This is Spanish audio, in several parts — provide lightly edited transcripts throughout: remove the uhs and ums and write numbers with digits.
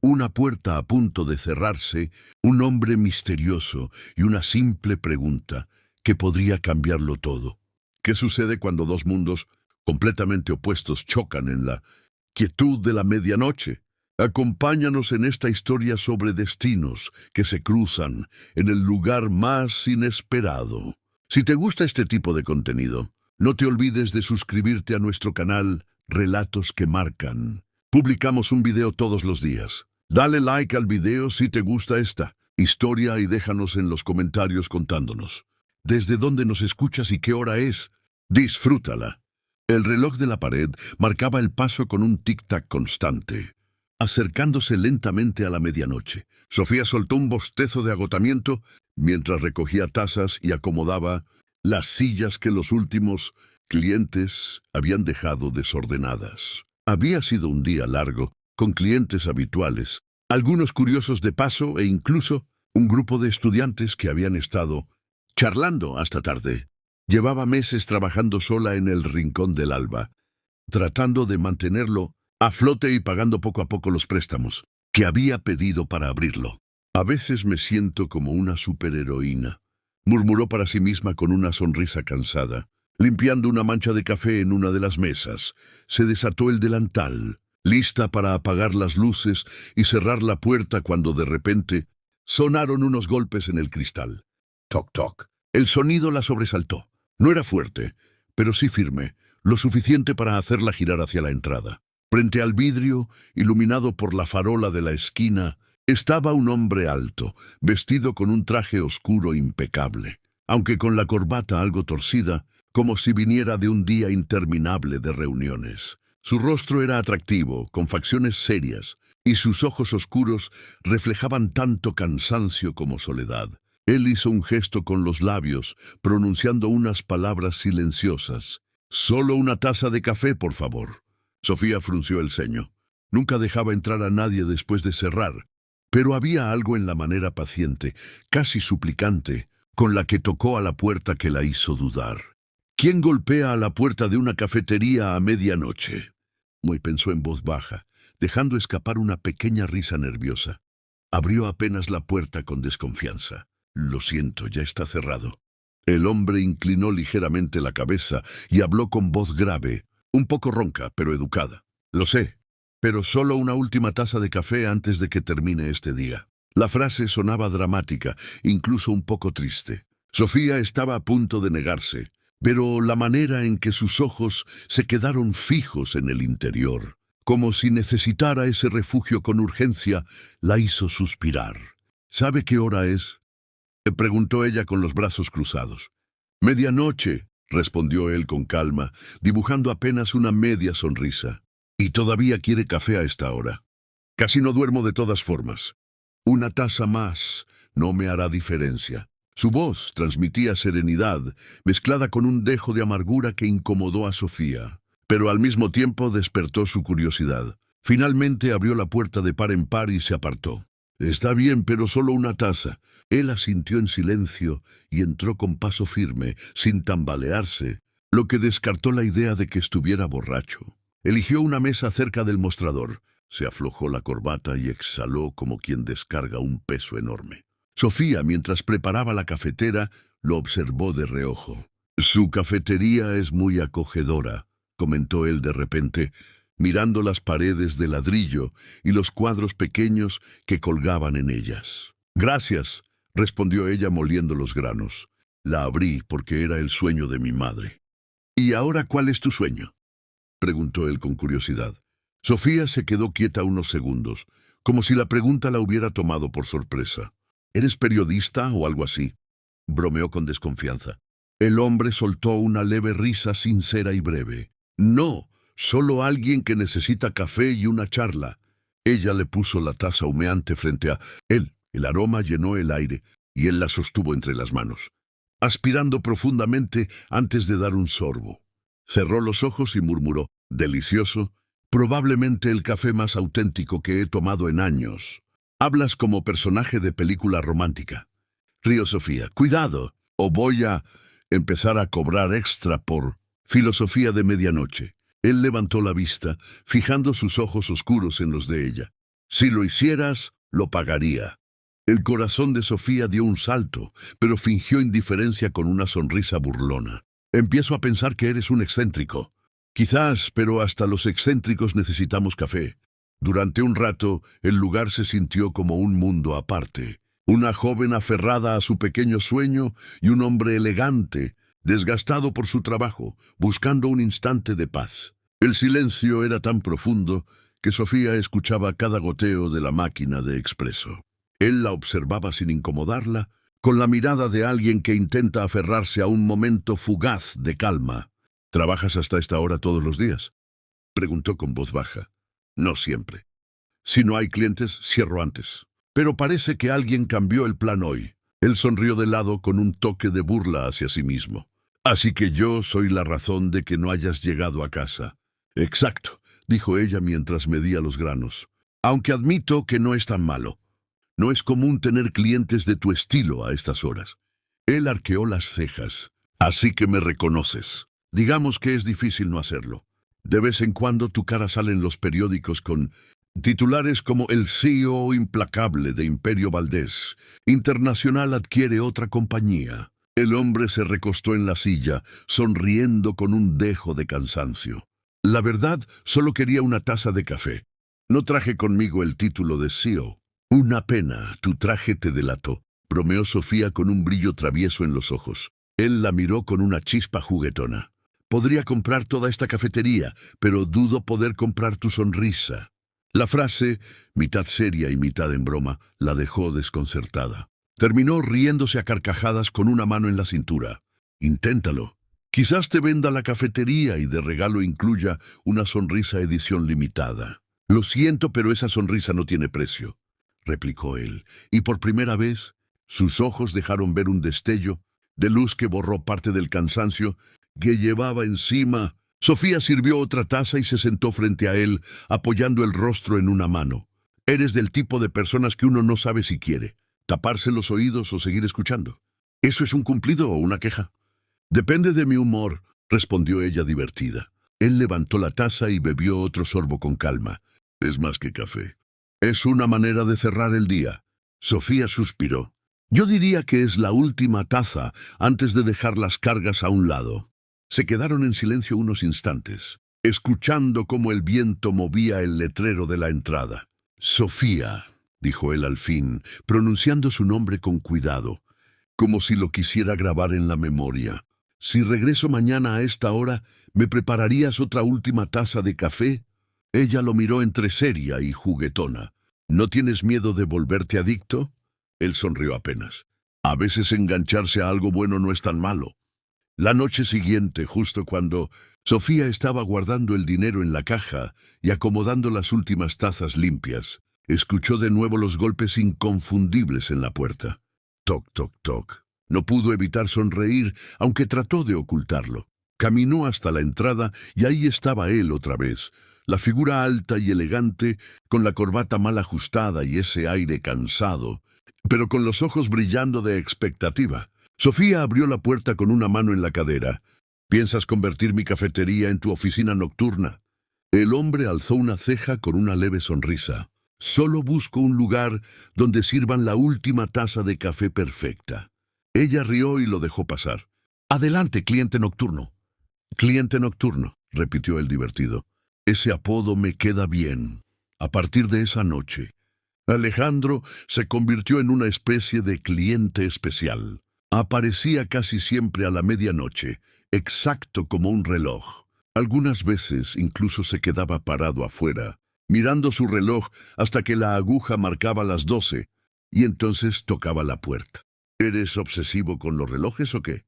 Una puerta a punto de cerrarse, un hombre misterioso y una simple pregunta que podría cambiarlo todo. ¿Qué sucede cuando dos mundos completamente opuestos chocan en la quietud de la medianoche? Acompáñanos en esta historia sobre destinos que se cruzan en el lugar más inesperado. Si te gusta este tipo de contenido, no te olvides de suscribirte a nuestro canal Relatos que Marcan. Publicamos un video todos los días. Dale like al video si te gusta esta historia y déjanos en los comentarios contándonos desde dónde nos escuchas y qué hora es. Disfrútala. El reloj de la pared marcaba el paso con un tic-tac constante, acercándose lentamente a la medianoche. Sofía soltó un bostezo de agotamiento mientras recogía tazas y acomodaba las sillas que los últimos clientes habían dejado desordenadas. Había sido un día largo, con clientes habituales, algunos curiosos de paso e incluso un grupo de estudiantes que habían estado charlando hasta tarde. Llevaba meses trabajando sola en el rincón del alba, tratando de mantenerlo a flote y pagando poco a poco los préstamos que había pedido para abrirlo. A veces me siento como una superheroína, murmuró para sí misma con una sonrisa cansada. Limpiando una mancha de café en una de las mesas, se desató el delantal, lista para apagar las luces y cerrar la puerta cuando de repente sonaron unos golpes en el cristal. Toc, toc. El sonido la sobresaltó. No era fuerte, pero sí firme, lo suficiente para hacerla girar hacia la entrada. Frente al vidrio, iluminado por la farola de la esquina, estaba un hombre alto, vestido con un traje oscuro impecable, aunque con la corbata algo torcida, como si viniera de un día interminable de reuniones. Su rostro era atractivo, con facciones serias, y sus ojos oscuros reflejaban tanto cansancio como soledad. Él hizo un gesto con los labios, pronunciando unas palabras silenciosas. «Solo una taza de café, por favor». Sofía frunció el ceño. Nunca dejaba entrar a nadie después de cerrar, pero había algo en la manera paciente, casi suplicante, con la que tocó a la puerta que la hizo dudar. ¿Quién golpea a la puerta de una cafetería a medianoche? Muy pensó en voz baja, dejando escapar una pequeña risa nerviosa. Abrió apenas la puerta con desconfianza. «Lo siento, ya está cerrado». El hombre inclinó ligeramente la cabeza y habló con voz grave, un poco ronca, pero educada. «Lo sé, pero solo una última taza de café antes de que termine este día». La frase sonaba dramática, incluso un poco triste. Sofía estaba a punto de negarse, pero la manera en que sus ojos se quedaron fijos en el interior, como si necesitara ese refugio con urgencia, la hizo suspirar. «¿Sabe qué hora es?», preguntó ella con los brazos cruzados. «Medianoche», respondió él con calma, dibujando apenas una media sonrisa. «¿Y todavía quiere café a esta hora?» «Casi no duermo de todas formas. Una taza más no me hará diferencia». Su voz transmitía serenidad, mezclada con un dejo de amargura que incomodó a Sofía, pero al mismo tiempo despertó su curiosidad. Finalmente abrió la puerta de par en par y se apartó. «Está bien, pero solo una taza». Él asintió en silencio y entró con paso firme, sin tambalearse, lo que descartó la idea de que estuviera borracho. Eligió una mesa cerca del mostrador, se aflojó la corbata y exhaló como quien descarga un peso enorme. Sofía, mientras preparaba la cafetera, lo observó de reojo. «Su cafetería es muy acogedora», comentó él de repente, mirando las paredes de ladrillo y los cuadros pequeños que colgaban en ellas. «Gracias», respondió ella moliendo los granos. «La abrí porque era el sueño de mi madre». «¿Y ahora cuál es tu sueño?», preguntó él con curiosidad. Sofía se quedó quieta unos segundos, como si la pregunta la hubiera tomado por sorpresa. «¿Eres periodista o algo así?», bromeó con desconfianza. El hombre soltó una leve risa sincera y breve. «No, solo alguien que necesita café y una charla». Ella le puso la taza humeante frente a él. El aroma llenó el aire y él la sostuvo entre las manos, aspirando profundamente antes de dar un sorbo. Cerró los ojos y murmuró: «Delicioso, probablemente el café más auténtico que he tomado en años». «Hablas como personaje de película romántica», rió Sofía. «Cuidado, o voy a empezar a cobrar extra por filosofía de medianoche». Él levantó la vista, fijando sus ojos oscuros en los de ella. Si lo hicieras, lo pagaría. El corazón de Sofía dio un salto, pero fingió indiferencia con una sonrisa burlona. Empiezo a pensar que eres un excéntrico. Quizás, pero hasta los excéntricos necesitamos café. Durante un rato, el lugar se sintió como un mundo aparte. Una joven aferrada a su pequeño sueño y un hombre elegante, desgastado por su trabajo, buscando un instante de paz. El silencio era tan profundo que Sofía escuchaba cada goteo de la máquina de expreso. Él la observaba sin incomodarla, con la mirada de alguien que intenta aferrarse a un momento fugaz de calma. ¿Trabajas hasta esta hora todos los días?, preguntó con voz baja. No siempre. Si no hay clientes, cierro antes. Pero parece que alguien cambió el plan hoy. Él sonrió de lado con un toque de burla hacia sí mismo. Así que yo soy la razón de que no hayas llegado a casa. Exacto, dijo ella mientras medía los granos. Aunque admito que no es tan malo. No es común tener clientes de tu estilo a estas horas. Él arqueó las cejas. Así que me reconoces. Digamos que es difícil no hacerlo. De vez en cuando tu cara sale en los periódicos con titulares como el CEO implacable de Imperio Valdés. Internacional adquiere otra compañía. El hombre se recostó en la silla, sonriendo con un dejo de cansancio. La verdad, solo quería una taza de café. No traje conmigo el título de CEO. Una pena, tu traje te delató, bromeó Sofía con un brillo travieso en los ojos. Él la miró con una chispa juguetona. Podría comprar toda esta cafetería, pero dudo poder comprar tu sonrisa. La frase, mitad seria y mitad en broma, la dejó desconcertada. Terminó riéndose a carcajadas con una mano en la cintura. Inténtalo. Quizás te venda la cafetería y de regalo incluya una sonrisa edición limitada. Lo siento, pero esa sonrisa no tiene precio, replicó él, y por primera vez sus ojos dejaron ver un destello de luz que borró parte del cansancio que llevaba encima. Sofía sirvió otra taza y se sentó frente a él, apoyando el rostro en una mano. Eres del tipo de personas que uno no sabe si quiere, taparse los oídos o seguir escuchando. ¿Eso es un cumplido o una queja? Depende de mi humor, respondió ella divertida. Él levantó la taza y bebió otro sorbo con calma. Es más que café. Es una manera de cerrar el día. Sofía suspiró. Yo diría que es la última taza antes de dejar las cargas a un lado. Se quedaron en silencio unos instantes, escuchando cómo el viento movía el letrero de la entrada. Sofía, dijo él al fin, pronunciando su nombre con cuidado, como si lo quisiera grabar en la memoria. Si regreso mañana a esta hora, ¿me prepararías otra última taza de café? Ella lo miró entre seria y juguetona. ¿No tienes miedo de volverte adicto? Él sonrió apenas. A veces engancharse a algo bueno no es tan malo. La noche siguiente, justo cuando Sofía estaba guardando el dinero en la caja y acomodando las últimas tazas limpias, escuchó de nuevo los golpes inconfundibles en la puerta. Toc, toc, toc. No pudo evitar sonreír, aunque trató de ocultarlo. Caminó hasta la entrada y ahí estaba él otra vez, la figura alta y elegante, con la corbata mal ajustada y ese aire cansado, pero con los ojos brillando de expectativa. Sofía abrió la puerta con una mano en la cadera. ¿Piensas convertir mi cafetería en tu oficina nocturna? El hombre alzó una ceja con una leve sonrisa. Solo busco un lugar donde sirvan la última taza de café perfecta. Ella rió y lo dejó pasar. Adelante, cliente nocturno. Cliente nocturno, repitió el divertido. Ese apodo me queda bien. A partir de esa noche, Alejandro se convirtió en una especie de cliente especial. Aparecía casi siempre a la medianoche, exacto como un reloj. Algunas veces incluso se quedaba parado afuera, mirando su reloj hasta que la aguja marcaba las 12, y entonces tocaba la puerta. ¿Eres obsesivo con los relojes o qué?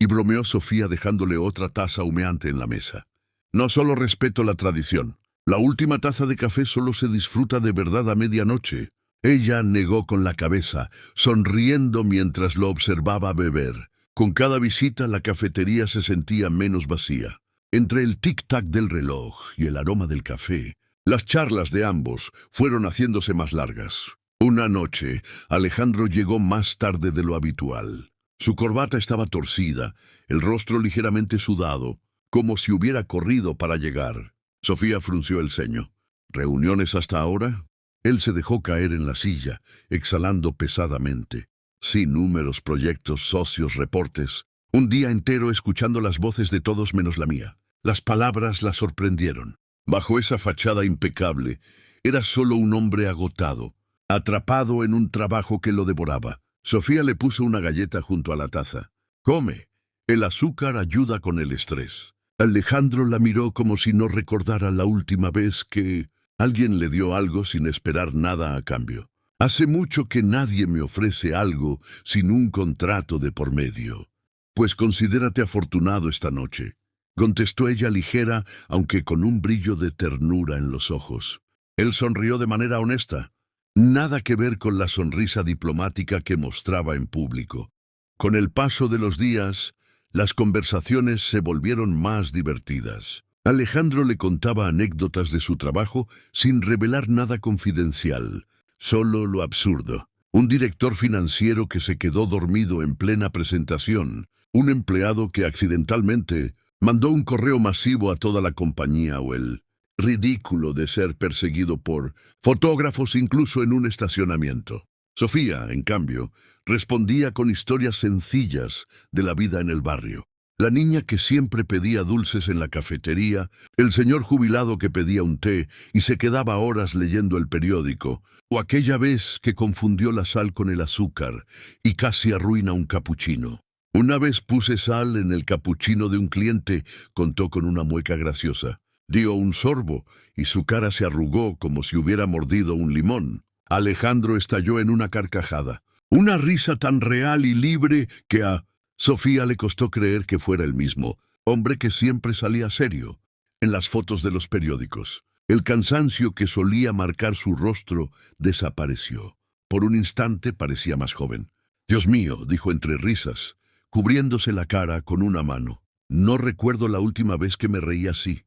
Y bromeó Sofía dejándole otra taza humeante en la mesa. No solo respeto la tradición. La última taza de café solo se disfruta de verdad a medianoche. Ella negó con la cabeza, sonriendo mientras lo observaba beber. Con cada visita la cafetería se sentía menos vacía. Entre el tic-tac del reloj y el aroma del café, las charlas de ambos fueron haciéndose más largas. Una noche, Alejandro llegó más tarde de lo habitual. Su corbata estaba torcida, el rostro ligeramente sudado, como si hubiera corrido para llegar. Sofía frunció el ceño. ¿Reuniones hasta ahora? Él se dejó caer en la silla, exhalando pesadamente. Sí, números, proyectos, socios, reportes. Un día entero escuchando las voces de todos menos la mía. Las palabras la sorprendieron. Bajo esa fachada impecable, era solo un hombre agotado, atrapado en un trabajo que lo devoraba. Sofía le puso una galleta junto a la taza. «Come. El azúcar ayuda con el estrés». Alejandro la miró como si no recordara la última vez que alguien le dio algo sin esperar nada a cambio. «Hace mucho que nadie me ofrece algo sin un contrato de por medio». «Pues considérate afortunado esta noche», contestó ella ligera, aunque con un brillo de ternura en los ojos. Él sonrió de manera honesta. Nada que ver con la sonrisa diplomática que mostraba en público. Con el paso de los días, las conversaciones se volvieron más divertidas. Alejandro le contaba anécdotas de su trabajo sin revelar nada confidencial, solo lo absurdo. Un director financiero que se quedó dormido en plena presentación, un empleado que accidentalmente mandó un correo masivo a toda la compañía o el ridículo de ser perseguido por fotógrafos incluso en un estacionamiento. Sofía, en cambio, respondía con historias sencillas de la vida en el barrio. La niña que siempre pedía dulces en la cafetería, el señor jubilado que pedía un té y se quedaba horas leyendo el periódico, o aquella vez que confundió la sal con el azúcar y casi arruina un capuchino. «Una vez puse sal en el capuchino de un cliente», contó con una mueca graciosa. Dio un sorbo y su cara se arrugó como si hubiera mordido un limón. Alejandro estalló en una carcajada. Una risa tan real y libre que a Sofía le costó creer que fuera el mismo hombre que siempre salía serio en las fotos de los periódicos. El cansancio que solía marcar su rostro desapareció. Por un instante parecía más joven. «Dios mío», dijo entre risas, cubriéndose la cara con una mano. «No recuerdo la última vez que me reí así».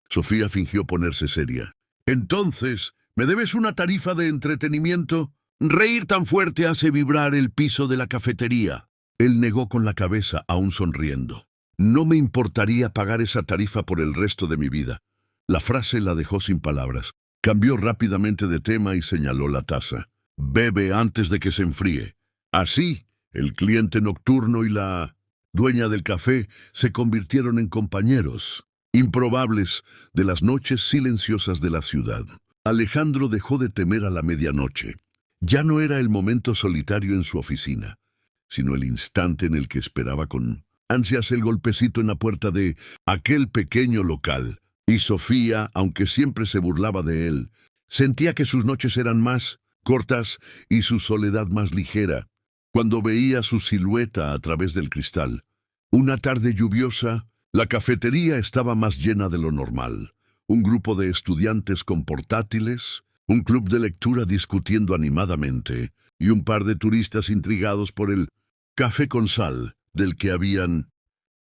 Sofía fingió ponerse seria. «Entonces, ¿me debes una tarifa de entretenimiento? Reír tan fuerte hace vibrar el piso de la cafetería». Él negó con la cabeza, aún sonriendo. «No me importaría pagar esa tarifa por el resto de mi vida». La frase la dejó sin palabras. Cambió rápidamente de tema y señaló la taza. «Bebe antes de que se enfríe». Así, el cliente nocturno y la dueña del café se convirtieron en compañeros improbables de las noches silenciosas de la ciudad. Alejandro dejó de temer a la medianoche. Ya no era el momento solitario en su oficina, sino el instante en el que esperaba con ansias el golpecito en la puerta de aquel pequeño local. Y Sofía, aunque siempre se burlaba de él, sentía que sus noches eran más cortas y su soledad más ligera, cuando veía su silueta a través del cristal. Una tarde lluviosa, la cafetería estaba más llena de lo normal. Un grupo de estudiantes con portátiles, un club de lectura discutiendo animadamente, y un par de turistas intrigados por el café con sal del que habían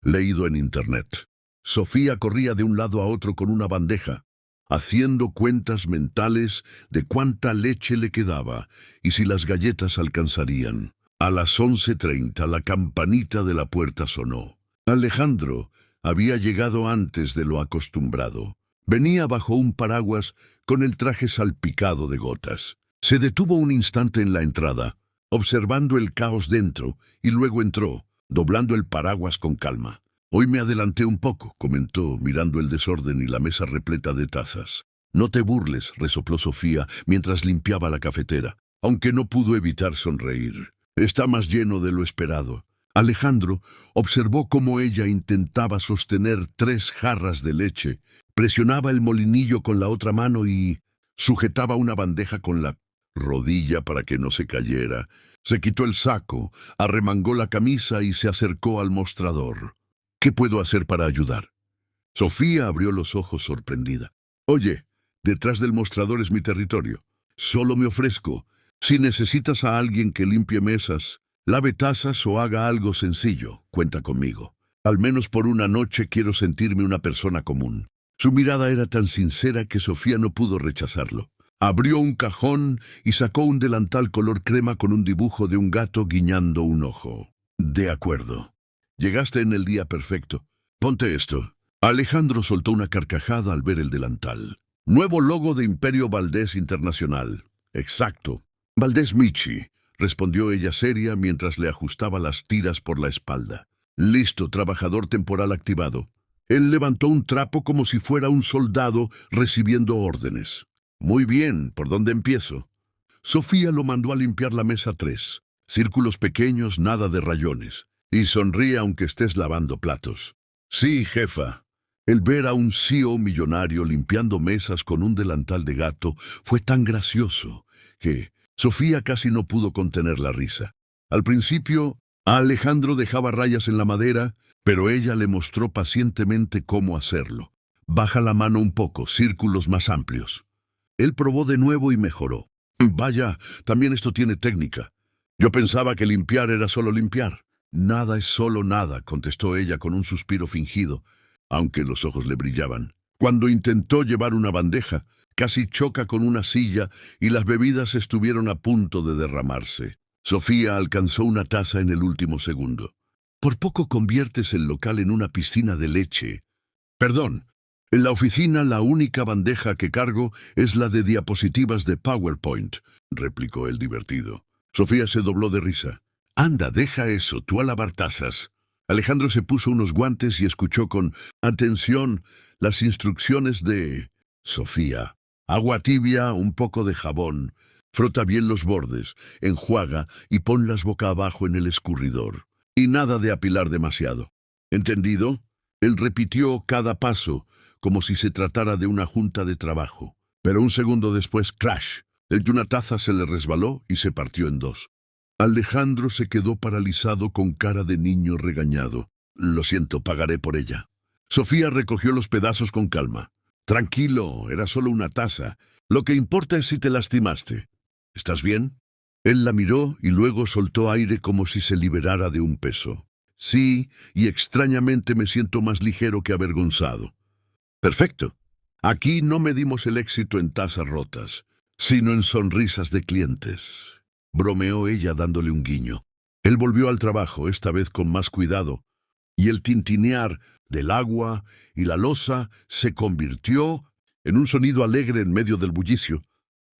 leído en internet. Sofía corría de un lado a otro con una bandeja, haciendo cuentas mentales de cuánta leche le quedaba y si las galletas alcanzarían. A las 11:30 la campanita de la puerta sonó. Alejandro había llegado antes de lo acostumbrado. Venía bajo un paraguas con el traje salpicado de gotas. Se detuvo un instante en la entrada, observando el caos dentro, y luego entró, doblando el paraguas con calma. «Hoy me adelanté un poco», comentó, mirando el desorden y la mesa repleta de tazas. «No te burles», resopló Sofía mientras limpiaba la cafetera, aunque no pudo evitar sonreír. «Está más lleno de lo esperado». Alejandro observó cómo ella intentaba sostener 3 jarras de leche, presionaba el molinillo con la otra mano y sujetaba una bandeja con la rodilla para que no se cayera. Se quitó el saco, arremangó la camisa y se acercó al mostrador. «¿Qué puedo hacer para ayudar?» Sofía abrió los ojos sorprendida. «Oye, detrás del mostrador es mi territorio. Solo me ofrezco. Si necesitas a alguien que limpie mesas, lave tazas o haga algo sencillo, cuenta conmigo. Al menos por una noche quiero sentirme una persona común». Su mirada era tan sincera que Sofía no pudo rechazarlo. Abrió un cajón y sacó un delantal color crema con un dibujo de un gato guiñando un ojo. «De acuerdo. Llegaste en el día perfecto. Ponte esto». Alejandro soltó una carcajada al ver el delantal. «Nuevo logo de Imperio Valdés Internacional. Exacto. Valdés Michi, respondió ella seria mientras le ajustaba las tiras por la espalda. Listo, trabajador temporal activado. Él levantó un trapo como si fuera un soldado recibiendo órdenes. Muy bien, ¿por dónde empiezo? Sofía lo mandó a limpiar la mesa 3. Círculos pequeños, nada de rayones. Y sonríe aunque estés lavando platos. Sí, jefa. El ver a un CEO millonario limpiando mesas con un delantal de gato fue tan gracioso que Sofía casi no pudo contener la risa. Al principio, a Alejandro dejaba rayas en la madera, pero ella le mostró pacientemente cómo hacerlo. Baja la mano un poco, círculos más amplios. Él probó de nuevo y mejoró. Vaya, también esto tiene técnica. Yo pensaba que limpiar era solo limpiar. Nada es solo nada, contestó ella con un suspiro fingido, aunque los ojos le brillaban. Cuando intentó llevar una bandeja, casi choca con una silla y las bebidas estuvieron a punto de derramarse. Sofía alcanzó una taza en el último segundo. Por poco conviertes el local en una piscina de leche. Perdón, en la oficina la única bandeja que cargo es la de diapositivas de PowerPoint, replicó el divertido. Sofía se dobló de risa. Anda, deja eso, tú a lavar tazas. Alejandro se puso unos guantes y escuchó con atención las instrucciones de Sofía. Agua tibia, un poco de jabón. Frota bien los bordes, enjuaga y ponlas boca abajo en el escurridor. Y nada de apilar demasiado. ¿Entendido? Él repitió cada paso, como si se tratara de una junta de trabajo. Pero un segundo después, ¡crash! El de una taza se le resbaló y se partió en dos. Alejandro se quedó paralizado con cara de niño regañado. Lo siento, pagaré por ella. Sofía recogió los pedazos con calma. Tranquilo, era solo una taza. Lo que importa es si te lastimaste. ¿Estás bien? Él la miró y luego soltó aire como si se liberara de un peso. Sí, y extrañamente me siento más ligero que avergonzado. Perfecto. Aquí no medimos el éxito en tazas rotas, sino en sonrisas de clientes. Bromeó ella dándole un guiño. Él volvió al trabajo, esta vez con más cuidado, y el tintinear del agua y la loza se convirtió en un sonido alegre en medio del bullicio.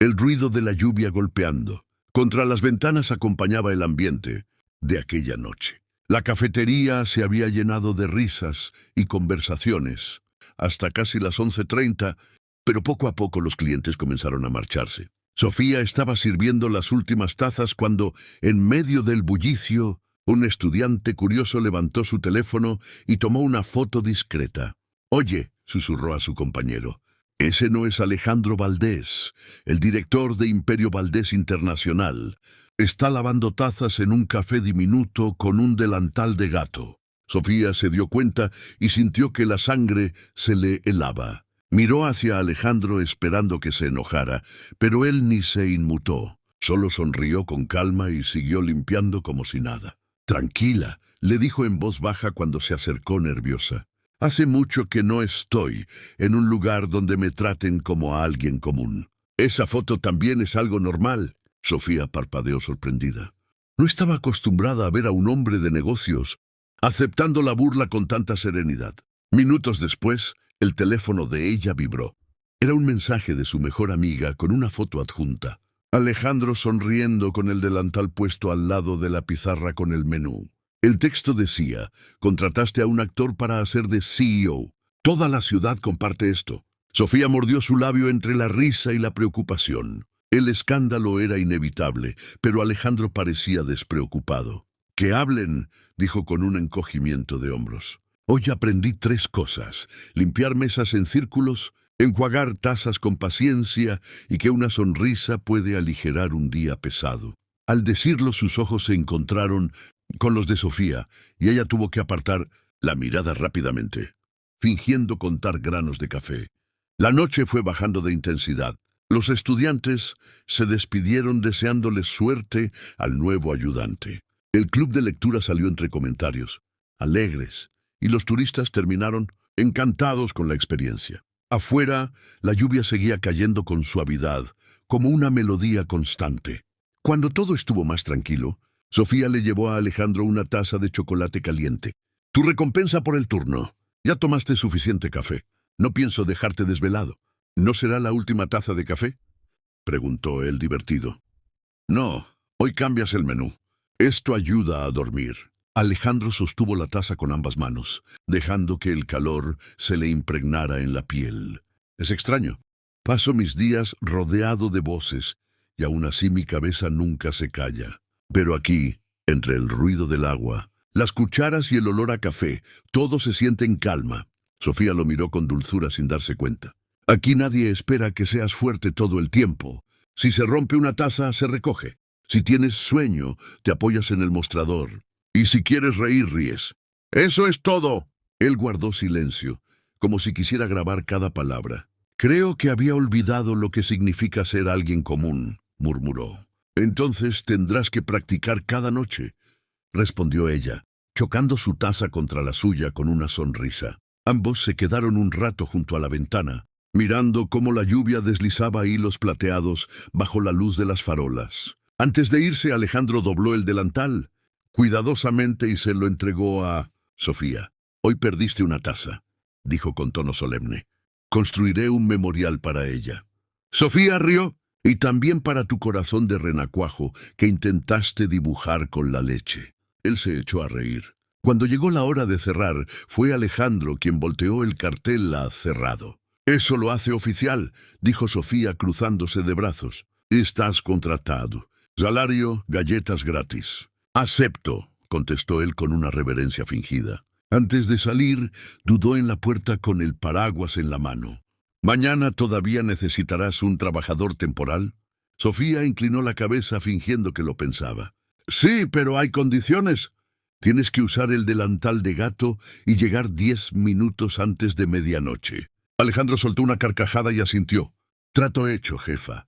El ruido de la lluvia golpeando contra las ventanas acompañaba el ambiente de aquella noche. La cafetería se había llenado de risas y conversaciones hasta casi las 11:30, pero poco a poco los clientes comenzaron a marcharse. Sofía estaba sirviendo las últimas tazas cuando, en medio del bullicio, un estudiante curioso levantó su teléfono y tomó una foto discreta. «Oye», susurró a su compañero, «ese no es Alejandro Valdés, el director de Imperio Valdés Internacional. Está lavando tazas en un café diminuto con un delantal de gato». Sofía se dio cuenta y sintió que la sangre se le helaba. Miró hacia Alejandro esperando que se enojara, pero él ni se inmutó. Solo sonrió con calma y siguió limpiando como si nada. «Tranquila», le dijo en voz baja cuando se acercó nerviosa. «Hace mucho que no estoy en un lugar donde me traten como a alguien común». «Esa foto también es algo normal», Sofía parpadeó sorprendida. No estaba acostumbrada a ver a un hombre de negocios aceptando la burla con tanta serenidad. Minutos después, el teléfono de ella vibró. Era un mensaje de su mejor amiga con una foto adjunta. Alejandro sonriendo con el delantal puesto al lado de la pizarra con el menú. El texto decía: «Contrataste a un actor para hacer de CEO. Toda la ciudad comparte esto». Sofía mordió su labio entre la risa y la preocupación. El escándalo era inevitable, pero Alejandro parecía despreocupado. «Que hablen», dijo con un encogimiento de hombros. «Hoy aprendí 3 cosas: limpiar mesas en círculos, enjuagar tazas con paciencia y que una sonrisa puede aligerar un día pesado». Al decirlo, sus ojos se encontraron con los de Sofía y ella tuvo que apartar la mirada rápidamente, fingiendo contar granos de café. La noche fue bajando de intensidad. Los estudiantes se despidieron deseándole suerte al nuevo ayudante. El club de lectura salió entre comentarios alegres y los turistas terminaron encantados con la experiencia. Afuera, la lluvia seguía cayendo con suavidad, como una melodía constante. Cuando todo estuvo más tranquilo, Sofía le llevó a Alejandro una taza de chocolate caliente. «Tu recompensa por el turno. Ya tomaste suficiente café. No pienso dejarte desvelado. ¿No será la última taza de café?» preguntó él divertido. No, hoy cambias el menú. Esto ayuda a dormir. Alejandro sostuvo la taza con ambas manos, dejando que el calor se le impregnara en la piel. Es extraño. Paso mis días rodeado de voces, y aún así mi cabeza nunca se calla. Pero aquí, entre el ruido del agua, las cucharas y el olor a café, todo se siente en calma. Sofía lo miró con dulzura sin darse cuenta. Aquí nadie espera que seas fuerte todo el tiempo. Si se rompe una taza, se recoge. Si tienes sueño, te apoyas en el mostrador. Y si quieres reír, ríes. ¡Eso es todo! Él guardó silencio, como si quisiera grabar cada palabra. Creo que había olvidado lo que significa ser alguien común, murmuró. Entonces tendrás que practicar cada noche, respondió ella, chocando su taza contra la suya con una sonrisa. Ambos se quedaron un rato junto a la ventana, mirando cómo la lluvia deslizaba hilos plateados bajo la luz de las farolas. Antes de irse, Alejandro dobló el delantal, cuidadosamente, y se lo entregó a Sofía. Hoy perdiste una taza, dijo con tono solemne. Construiré un memorial para ella. Sofía rió, y también para tu corazón de renacuajo que intentaste dibujar con la leche. Él se echó a reír. Cuando llegó la hora de cerrar, fue Alejandro quien volteó el cartel a cerrado. Eso lo hace oficial, dijo Sofía cruzándose de brazos. Estás contratado. Salario, galletas gratis. Acepto, contestó él con una reverencia fingida. Antes de salir, dudó en la puerta con el paraguas en la mano. ¿Mañana todavía necesitarás un trabajador temporal? Sofía inclinó la cabeza fingiendo que lo pensaba. Sí, pero hay condiciones. Tienes que usar el delantal de gato y llegar 10 minutos antes de medianoche. Alejandro soltó una carcajada y asintió. Trato hecho, jefa.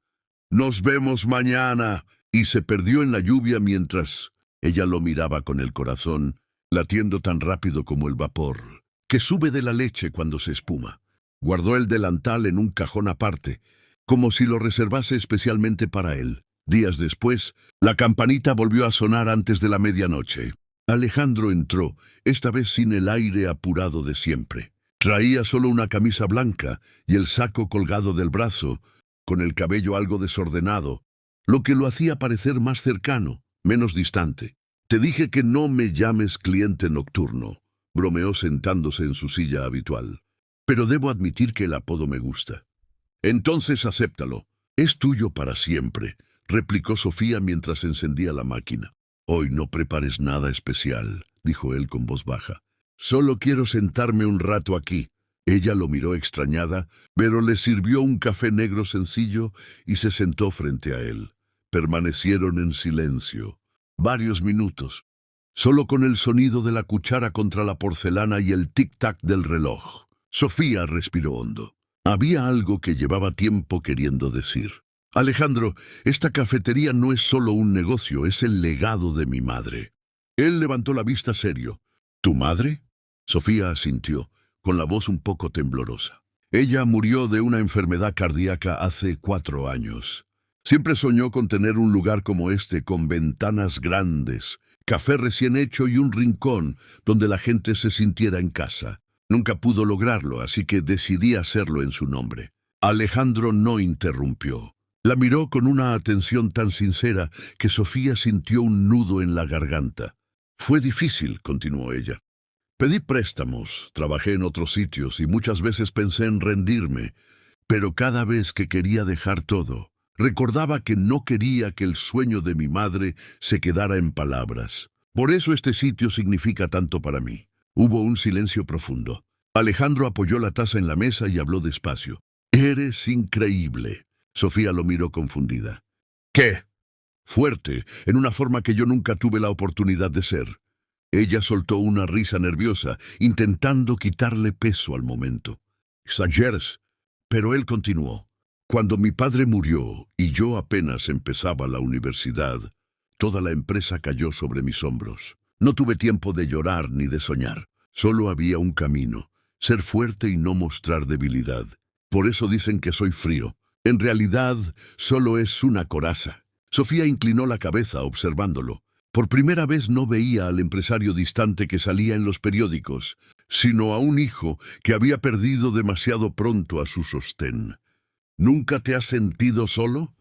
Nos vemos mañana. Y se perdió en la lluvia mientras ella lo miraba con el corazón, latiendo tan rápido como el vapor, que sube de la leche cuando se espuma. Guardó el delantal en un cajón aparte, como si lo reservase especialmente para él. Días después, la campanita volvió a sonar antes de la medianoche. Alejandro entró, esta vez sin el aire apurado de siempre. Traía solo una camisa blanca y el saco colgado del brazo, con el cabello algo desordenado, lo que lo hacía parecer más cercano, menos distante. Te dije que no me llames cliente nocturno, bromeó sentándose en su silla habitual. Pero debo admitir que el apodo me gusta. Entonces acéptalo. Es tuyo para siempre, replicó Sofía mientras encendía la máquina. Hoy no prepares nada especial, dijo él con voz baja. Solo quiero sentarme un rato aquí. Ella lo miró extrañada, pero le sirvió un café negro sencillo y se sentó frente a él. Permanecieron en silencio, varios minutos, solo con el sonido de la cuchara contra la porcelana y el tic-tac del reloj. Sofía respiró hondo. Había algo que llevaba tiempo queriendo decir. Alejandro, esta cafetería no es solo un negocio, es el legado de mi madre. Él levantó la vista serio. ¿Tu madre? Sofía asintió, con la voz un poco temblorosa. Ella murió de una enfermedad cardíaca hace 4 años. Siempre soñó con tener un lugar como este, con ventanas grandes, café recién hecho y un rincón donde la gente se sintiera en casa. Nunca pudo lograrlo, así que decidí hacerlo en su nombre. Alejandro no interrumpió. La miró con una atención tan sincera que Sofía sintió un nudo en la garganta. Fue difícil, continuó ella. Pedí préstamos, trabajé en otros sitios y muchas veces pensé en rendirme, pero cada vez que quería dejar todo, recordaba que no quería que el sueño de mi madre se quedara en palabras. Por eso este sitio significa tanto para mí. Hubo un silencio profundo. Alejandro apoyó la taza en la mesa y habló despacio. Eres increíble. Sofía lo miró confundida. ¿Qué? Fuerte, en una forma que yo nunca tuve la oportunidad de ser. Ella soltó una risa nerviosa, intentando quitarle peso al momento. Exageras. Pero él continuó. Cuando mi padre murió y yo apenas empezaba la universidad, toda la empresa cayó sobre mis hombros. No tuve tiempo de llorar ni de soñar. Solo había un camino, ser fuerte y no mostrar debilidad. Por eso dicen que soy frío. En realidad, solo es una coraza. Sofía inclinó la cabeza observándolo. Por primera vez no veía al empresario distante que salía en los periódicos, sino a un hijo que había perdido demasiado pronto a su sostén. ¿Nunca te has sentido solo?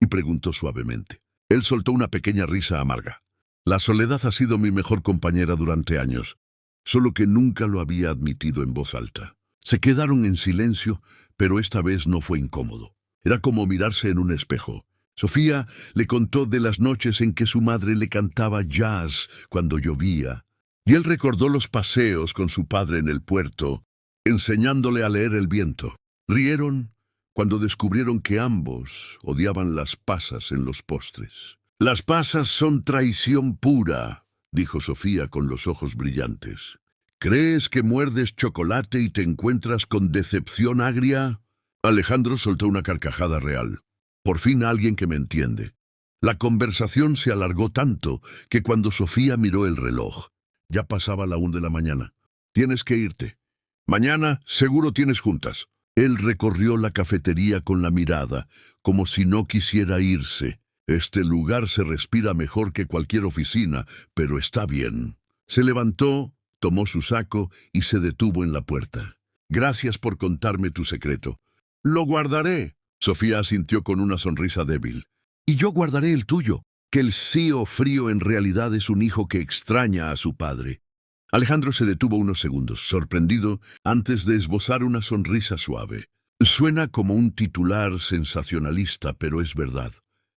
y preguntó suavemente. Él soltó una pequeña risa amarga. La soledad ha sido mi mejor compañera durante años, solo que nunca lo había admitido en voz alta. Se quedaron en silencio, pero esta vez no fue incómodo. Era como mirarse en un espejo. Sofía le contó de las noches en que su madre le cantaba jazz cuando llovía, y él recordó los paseos con su padre en el puerto, enseñándole a leer el viento. Rieron cuando descubrieron que ambos odiaban las pasas en los postres. «Las pasas son traición pura», dijo Sofía con los ojos brillantes. «¿Crees que muerdes chocolate y te encuentras con decepción agria?» Alejandro soltó una carcajada real. Por fin alguien que me entiende. La conversación se alargó tanto que cuando Sofía miró el reloj, ya pasaba la 1 de la mañana. «Tienes que irte. Mañana seguro tienes juntas». Él recorrió la cafetería con la mirada, como si no quisiera irse. «Este lugar se respira mejor que cualquier oficina, pero está bien». Se levantó, tomó su saco y se detuvo en la puerta. «Gracias por contarme tu secreto». «Lo guardaré». Sofía asintió con una sonrisa débil. «Y yo guardaré el tuyo, que el CEO frío en realidad es un hijo que extraña a su padre». Alejandro se detuvo unos segundos, sorprendido, antes de esbozar una sonrisa suave. Suena como un titular sensacionalista, pero es verdad.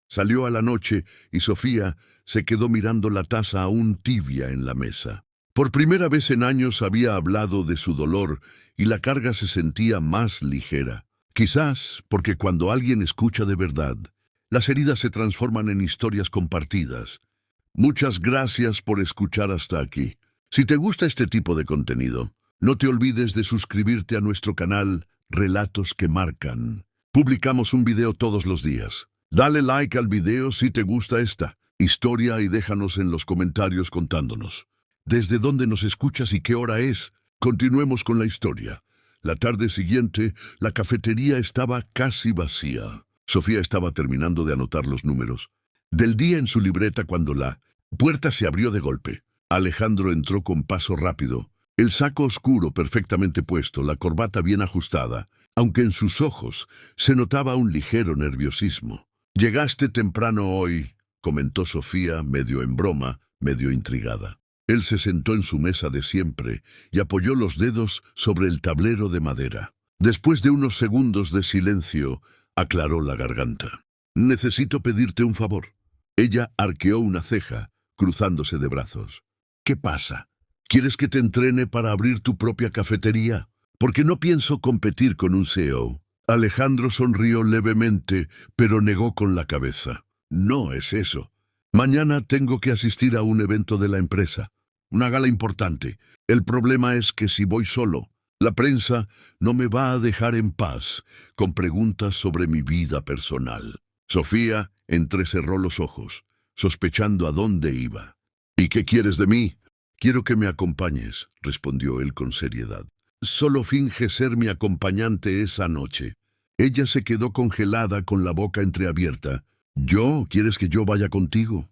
Salió a la noche y Sofía se quedó mirando la taza aún tibia en la mesa. Por primera vez en años había hablado de su dolor y la carga se sentía más ligera. Quizás porque cuando alguien escucha de verdad, las heridas se transforman en historias compartidas. Muchas gracias por escuchar hasta aquí. Si te gusta este tipo de contenido, no te olvides de suscribirte a nuestro canal Relatos que Marcan. Publicamos un video todos los días. Dale like al video si te gusta esta historia y déjanos en los comentarios contándonos desde dónde nos escuchas y qué hora es. Continuemos con la historia. La tarde siguiente, la cafetería estaba casi vacía. Sofía estaba terminando de anotar los números del día en su libreta cuando la puerta se abrió de golpe. Alejandro entró con paso rápido, el saco oscuro perfectamente puesto, la corbata bien ajustada, aunque en sus ojos se notaba un ligero nerviosismo. «Llegaste temprano hoy», comentó Sofía, medio en broma, medio intrigada. Él se sentó en su mesa de siempre y apoyó los dedos sobre el tablero de madera. Después de unos segundos de silencio, aclaró la garganta. «Necesito pedirte un favor». Ella arqueó una ceja, cruzándose de brazos. «¿Qué pasa? ¿Quieres que te entrene para abrir tu propia cafetería? Porque no pienso competir con un CEO». Alejandro sonrió levemente, pero negó con la cabeza. «No es eso. Mañana tengo que asistir a un evento de la empresa. Una gala importante. El problema es que si voy solo, la prensa no me va a dejar en paz con preguntas sobre mi vida personal». Sofía entrecerró los ojos, sospechando a dónde iba. «¿Y qué quieres de mí?» «Quiero que me acompañes», respondió él con seriedad. «Solo finge ser mi acompañante esa noche». Ella se quedó congelada con la boca entreabierta. «¿Yo? ¿Quieres que yo vaya contigo?»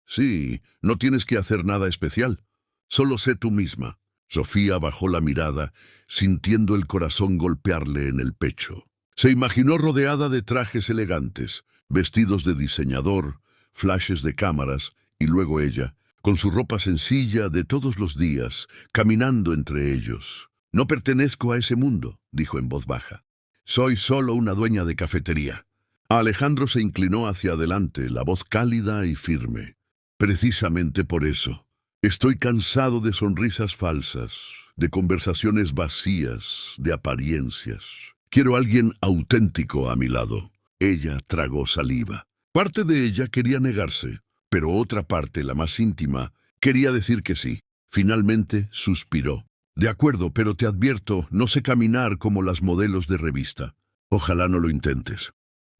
«Sí, no tienes que hacer nada especial. Solo sé tú misma». Sofía bajó la mirada, sintiendo el corazón golpearle en el pecho. Se imaginó rodeada de trajes elegantes, vestidos de diseñador, flashes de cámaras, y luego ella, con su ropa sencilla de todos los días, caminando entre ellos. «No pertenezco a ese mundo», dijo en voz baja. «Soy solo una dueña de cafetería». Alejandro se inclinó hacia adelante, la voz cálida y firme. «Precisamente por eso. Estoy cansado de sonrisas falsas, de conversaciones vacías, de apariencias. Quiero a alguien auténtico a mi lado». Ella tragó saliva. Parte de ella quería negarse, pero otra parte, la más íntima, quería decir que sí. Finalmente suspiró. «De acuerdo, pero te advierto, no sé caminar como las modelos de revista». «Ojalá no lo intentes»,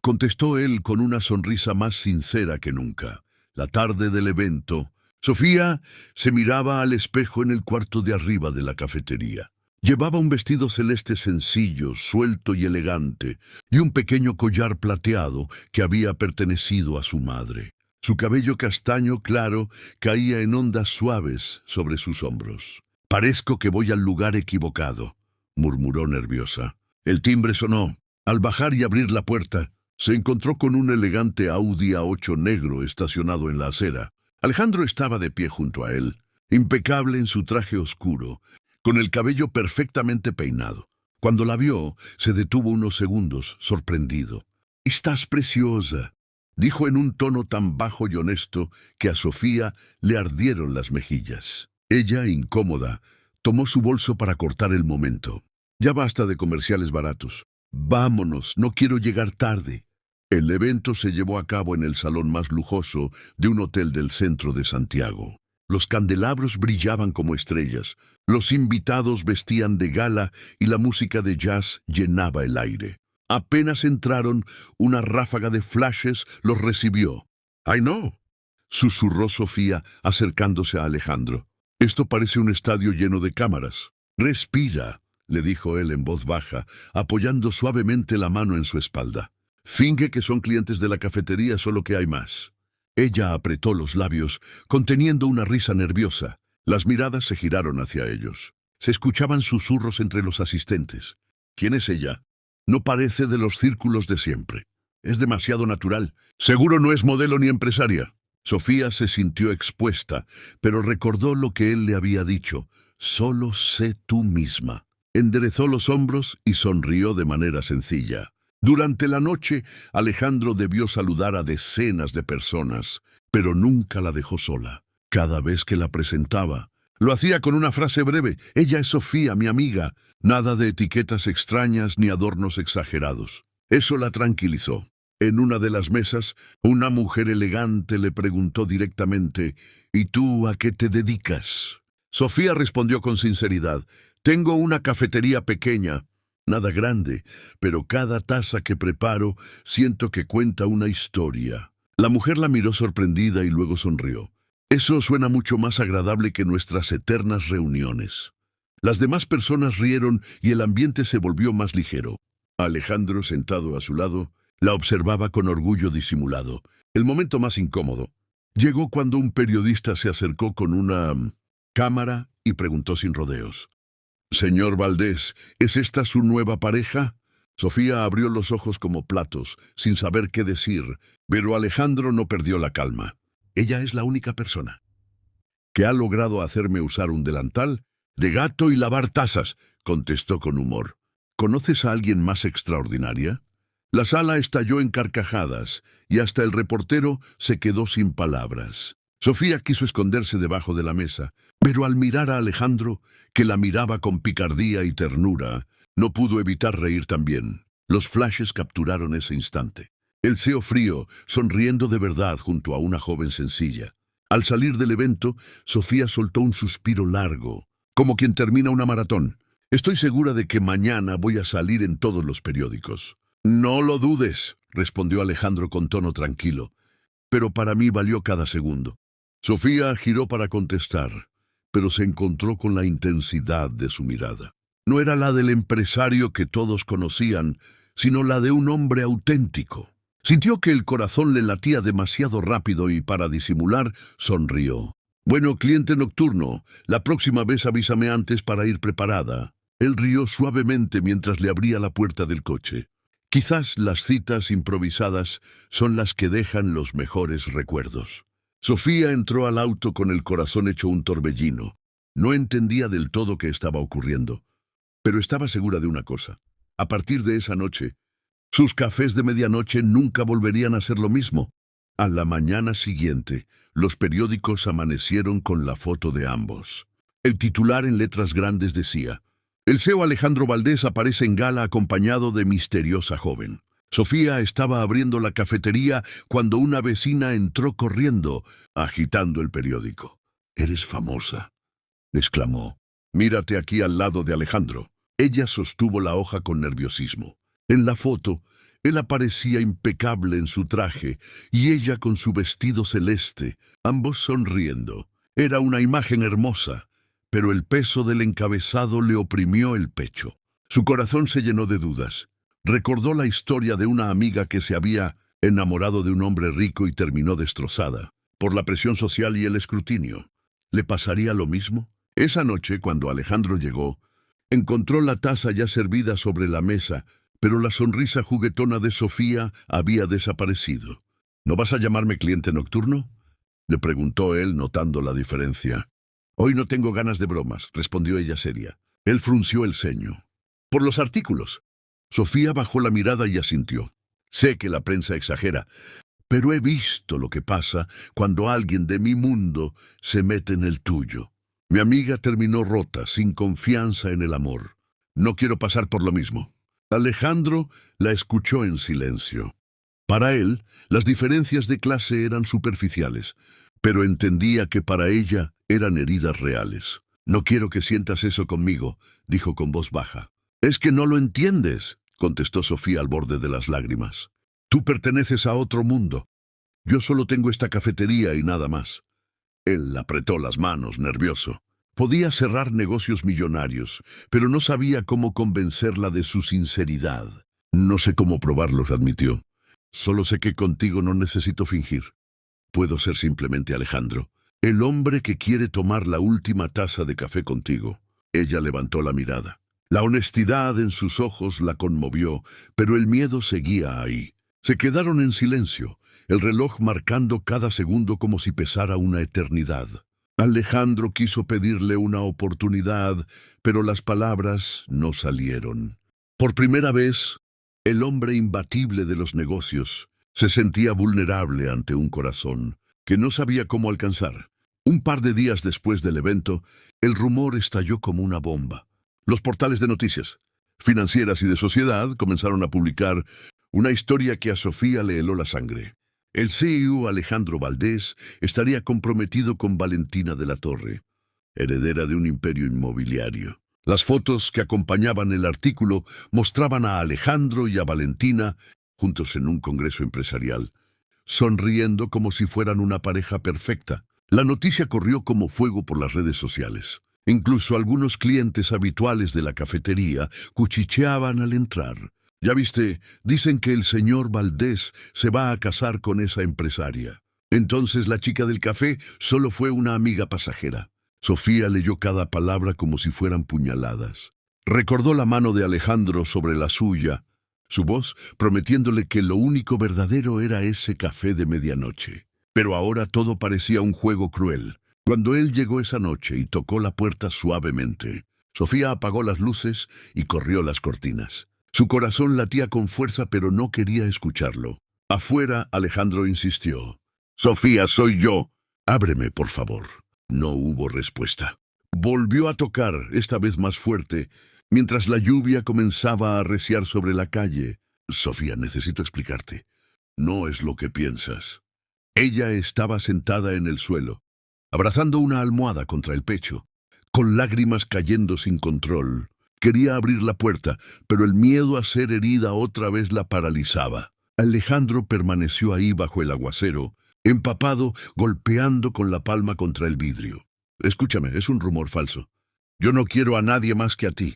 contestó él con una sonrisa más sincera que nunca. La tarde del evento, Sofía se miraba al espejo en el cuarto de arriba de la cafetería. Llevaba un vestido celeste sencillo, suelto y elegante, y un pequeño collar plateado que había pertenecido a su madre. Su cabello castaño claro caía en ondas suaves sobre sus hombros. «Parezco que voy al lugar equivocado», murmuró nerviosa. El timbre sonó. Al bajar y abrir la puerta, Se encontró con un elegante Audi A8 negro estacionado en la acera. Alejandro estaba de pie junto a él, impecable en su traje oscuro, con el cabello perfectamente peinado. Cuando la vio, se detuvo unos segundos, sorprendido. «Estás preciosa», dijo en un tono tan bajo y honesto que a Sofía le ardieron las mejillas. Ella, incómoda, tomó su bolso para cortar el momento. «Ya basta de comerciales baratos. Vámonos, no quiero llegar tarde». El evento se llevó a cabo en el salón más lujoso de un hotel del centro de Santiago. Los candelabros brillaban como estrellas, los invitados vestían de gala y la música de jazz llenaba el aire. Apenas entraron, una ráfaga de flashes los recibió. «¡Ay, no!», susurró Sofía acercándose a Alejandro. «Esto parece un estadio lleno de cámaras». «Respira», le dijo él en voz baja, apoyando suavemente la mano en su espalda. «Finge que son clientes de la cafetería, solo que hay más». Ella apretó los labios, conteniendo una risa nerviosa. Las miradas se giraron hacia ellos. Se escuchaban susurros entre los asistentes. «¿Quién es ella? No parece de los círculos de siempre. Es demasiado natural. Seguro no es modelo ni empresaria». Sofía se sintió expuesta, pero recordó lo que él le había dicho. «Solo sé tú misma». Enderezó los hombros y sonrió de manera sencilla. Durante la noche, Alejandro debió saludar a decenas de personas, pero nunca la dejó sola. Cada vez que la presentaba, lo hacía con una frase breve: «Ella es Sofía, mi amiga». Nada de etiquetas extrañas ni adornos exagerados. Eso la tranquilizó. En una de las mesas, una mujer elegante le preguntó directamente: «¿Y tú a qué te dedicas?». Sofía respondió con sinceridad: «Tengo una cafetería pequeña. Nada grande, pero cada taza que preparo siento que cuenta una historia». La mujer la miró sorprendida y luego sonrió. «Eso suena mucho más agradable que nuestras eternas reuniones». Las demás personas rieron y el ambiente se volvió más ligero. Alejandro, sentado a su lado, la observaba con orgullo disimulado. El momento más incómodo llegó cuando un periodista se acercó con una cámara y preguntó sin rodeos: «Señor Valdés, ¿es esta su nueva pareja?». Sofía abrió los ojos como platos, sin saber qué decir, pero Alejandro no perdió la calma. «Ella es la única persona que ha logrado hacerme usar un delantal de gato y lavar tazas», contestó con humor. «¿Conoces a alguien más extraordinaria?». La sala estalló en carcajadas y hasta el reportero se quedó sin palabras. Sofía quiso esconderse debajo de la mesa, pero al mirar a Alejandro, que la miraba con picardía y ternura, no pudo evitar reír también. Los flashes capturaron ese instante. El CEO frío, sonriendo de verdad junto a una joven sencilla. Al salir del evento, Sofía soltó un suspiro largo, como quien termina una maratón. «Estoy segura de que mañana voy a salir en todos los periódicos». «No lo dudes», respondió Alejandro con tono tranquilo, «pero para mí valió cada segundo». Sofía giró para contestar, pero se encontró con la intensidad de su mirada. No era la del empresario que todos conocían, sino la de un hombre auténtico. Sintió que el corazón le latía demasiado rápido y, para disimular, sonrió. «Bueno, cliente nocturno, la próxima vez avísame antes para ir preparada». Él rió suavemente mientras le abría la puerta del coche. Quizás las citas improvisadas son las que dejan los mejores recuerdos. Sofía entró al auto con el corazón hecho un torbellino. No entendía del todo qué estaba ocurriendo, pero estaba segura de una cosa. A partir de esa noche, sus cafés de medianoche nunca volverían a ser lo mismo. A la mañana siguiente, los periódicos amanecieron con la foto de ambos. El titular en letras grandes decía: «El CEO Alejandro Valdés aparece en gala acompañado de misteriosa joven». Sofía estaba abriendo la cafetería cuando una vecina entró corriendo, agitando el periódico. «Eres famosa», exclamó. «Mírate aquí al lado de Alejandro». Ella sostuvo la hoja con nerviosismo. En la foto, él aparecía impecable en su traje y ella con su vestido celeste, ambos sonriendo. Era una imagen hermosa, pero el peso del encabezado le oprimió el pecho. Su corazón se llenó de dudas. Recordó la historia de una amiga que se había enamorado de un hombre rico y terminó destrozada por la presión social y el escrutinio. ¿Le pasaría lo mismo? Esa noche, cuando Alejandro llegó, encontró la taza ya servida sobre la mesa, pero la sonrisa juguetona de Sofía había desaparecido. ¿No vas a llamarme cliente nocturno?, le preguntó él, notando la diferencia. Hoy no tengo ganas de bromas, respondió ella seria. Él frunció el ceño. Por los artículos. Sofía bajó la mirada y asintió. Sé que la prensa exagera, pero he visto lo que pasa cuando alguien de mi mundo se mete en el tuyo. Mi amiga terminó rota, sin confianza en el amor. No quiero pasar por lo mismo. Alejandro la escuchó en silencio. Para él, las diferencias de clase eran superficiales, pero entendía que para ella eran heridas reales. No quiero que sientas eso conmigo, dijo con voz baja. Es que no lo entiendes, contestó Sofía al borde de las lágrimas. Tú perteneces a otro mundo. Yo solo tengo esta cafetería y nada más. Él apretó las manos, nervioso. Podía cerrar negocios millonarios, pero no sabía cómo convencerla de su sinceridad. No sé cómo probarlos, admitió. Solo sé que contigo no necesito fingir. Puedo ser simplemente Alejandro, el hombre que quiere tomar la última taza de café contigo. Ella levantó la mirada. La honestidad en sus ojos la conmovió, pero el miedo seguía ahí. Se quedaron en silencio, el reloj marcando cada segundo como si pesara una eternidad. Alejandro quiso pedirle una oportunidad, pero las palabras no salieron. Por primera vez, el hombre imbatible de los negocios se sentía vulnerable ante un corazón que no sabía cómo alcanzar. Un par de días después del evento, el rumor estalló como una bomba. Los portales de noticias, financieras y de sociedad comenzaron a publicar una historia que a Sofía le heló la sangre. El CEO Alejandro Valdés estaría comprometido con Valentina de la Torre, heredera de un imperio inmobiliario. Las fotos que acompañaban el artículo mostraban a Alejandro y a Valentina juntos en un congreso empresarial, sonriendo como si fueran una pareja perfecta. La noticia corrió como fuego por las redes sociales. Incluso algunos clientes habituales de la cafetería cuchicheaban al entrar. Ya viste, dicen que el señor Valdés se va a casar con esa empresaria. Entonces la chica del café solo fue una amiga pasajera. Sofía leyó cada palabra como si fueran puñaladas. Recordó la mano de Alejandro sobre la suya, su voz prometiéndole que lo único verdadero era ese café de medianoche. Pero ahora todo parecía un juego cruel. Cuando él llegó esa noche y tocó la puerta suavemente, Sofía apagó las luces y corrió las cortinas. Su corazón latía con fuerza, pero no quería escucharlo. Afuera, Alejandro insistió. «Sofía, soy yo. Ábreme, por favor». No hubo respuesta. Volvió a tocar, esta vez más fuerte, mientras la lluvia comenzaba a arreciar sobre la calle. «Sofía, necesito explicarte. No es lo que piensas». Ella estaba sentada en el suelo, abrazando una almohada contra el pecho, con lágrimas cayendo sin control. Quería abrir la puerta, pero el miedo a ser herida otra vez la paralizaba. Alejandro permaneció ahí bajo el aguacero, empapado, golpeando con la palma contra el vidrio. «Escúchame, es un rumor falso. Yo no quiero a nadie más que a ti».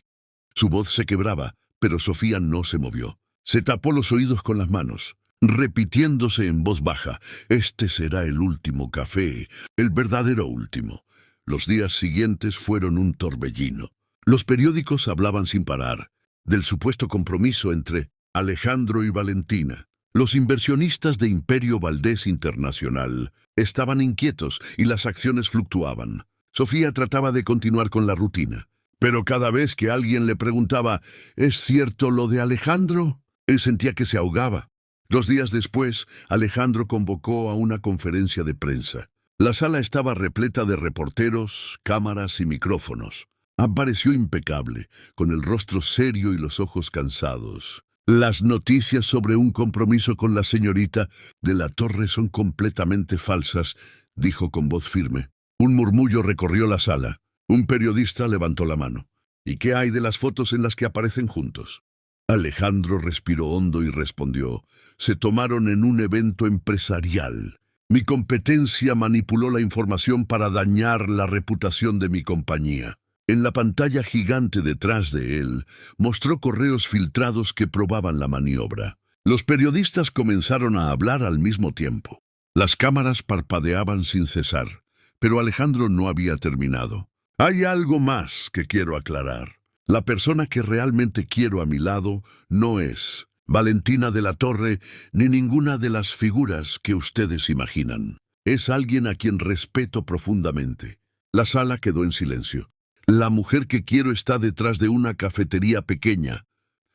Su voz se quebraba, pero Sofía no se movió. Se tapó los oídos con las manos, repitiéndose en voz baja: «Este será el último café, el verdadero último». Los días siguientes fueron un torbellino. Los periódicos hablaban sin parar del supuesto compromiso entre Alejandro y Valentina. Los inversionistas de Imperio Valdés Internacional estaban inquietos y las acciones fluctuaban. Sofía trataba de continuar con la rutina, pero cada vez que alguien le preguntaba «¿Es cierto lo de Alejandro?», él sentía que se ahogaba. 2 días después, Alejandro convocó a una conferencia de prensa. La sala estaba repleta de reporteros, cámaras y micrófonos. Apareció impecable, con el rostro serio y los ojos cansados. «Las noticias sobre un compromiso con la señorita de la Torre son completamente falsas», dijo con voz firme. Un murmullo recorrió la sala. Un periodista levantó la mano. «¿Y qué hay de las fotos en las que aparecen juntos?». Alejandro respiró hondo y respondió: «Se tomaron en un evento empresarial. Mi competencia manipuló la información para dañar la reputación de mi compañía». En la pantalla gigante detrás de él, mostró correos filtrados que probaban la maniobra. Los periodistas comenzaron a hablar al mismo tiempo. Las cámaras parpadeaban sin cesar, pero Alejandro no había terminado. «Hay algo más que quiero aclarar. La persona que realmente quiero a mi lado no es Valentina de la Torre ni ninguna de las figuras que ustedes imaginan. Es alguien a quien respeto profundamente. La sala quedó en silencio. La mujer que quiero está detrás de una cafetería pequeña,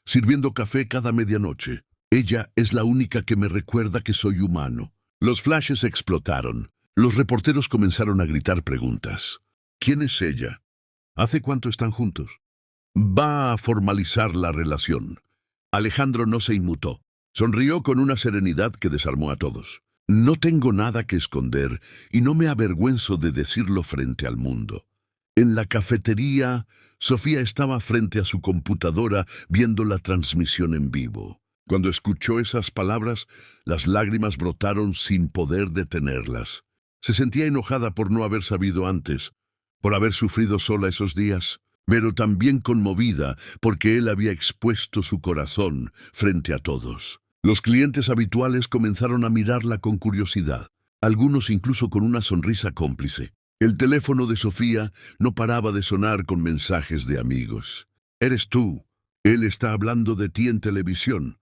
sirviendo café cada medianoche. Ella es la única que me recuerda que soy humano. Los flashes explotaron. Los reporteros comenzaron a gritar preguntas. ¿Quién es ella? ¿Hace cuánto están juntos? Va a formalizar la relación. Alejandro no se inmutó. Sonrió con una serenidad que desarmó a todos. No tengo nada que esconder y no me avergüenzo de decirlo frente al mundo. En la cafetería, Sofía estaba frente a su computadora viendo la transmisión en vivo. Cuando escuchó esas palabras, las lágrimas brotaron sin poder detenerlas. Se sentía enojada por no haber sabido antes, por haber sufrido sola esos días, pero también conmovida porque él había expuesto su corazón frente a todos. Los clientes habituales comenzaron a mirarla con curiosidad, algunos incluso con una sonrisa cómplice. El teléfono de Sofía no paraba de sonar con mensajes de amigos. «Eres tú. Él está hablando de ti en televisión».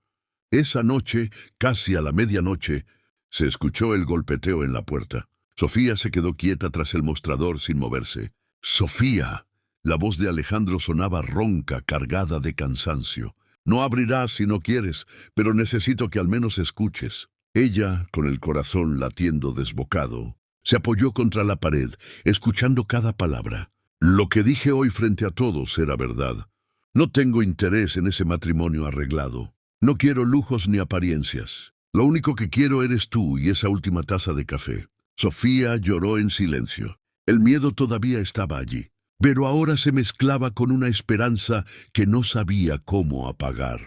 Esa noche, casi a la medianoche, se escuchó el golpeteo en la puerta. Sofía se quedó quieta tras el mostrador sin moverse. «¡Sofía!». La voz de Alejandro sonaba ronca, cargada de cansancio. «No abrirás si no quieres, pero necesito que al menos escuches». Ella, con el corazón latiendo desbocado, se apoyó contra la pared, escuchando cada palabra. «Lo que dije hoy frente a todos era verdad. No tengo interés en ese matrimonio arreglado. No quiero lujos ni apariencias. Lo único que quiero eres tú y esa última taza de café». Sofía lloró en silencio. El miedo todavía estaba allí, pero ahora se mezclaba con una esperanza que no sabía cómo apagar.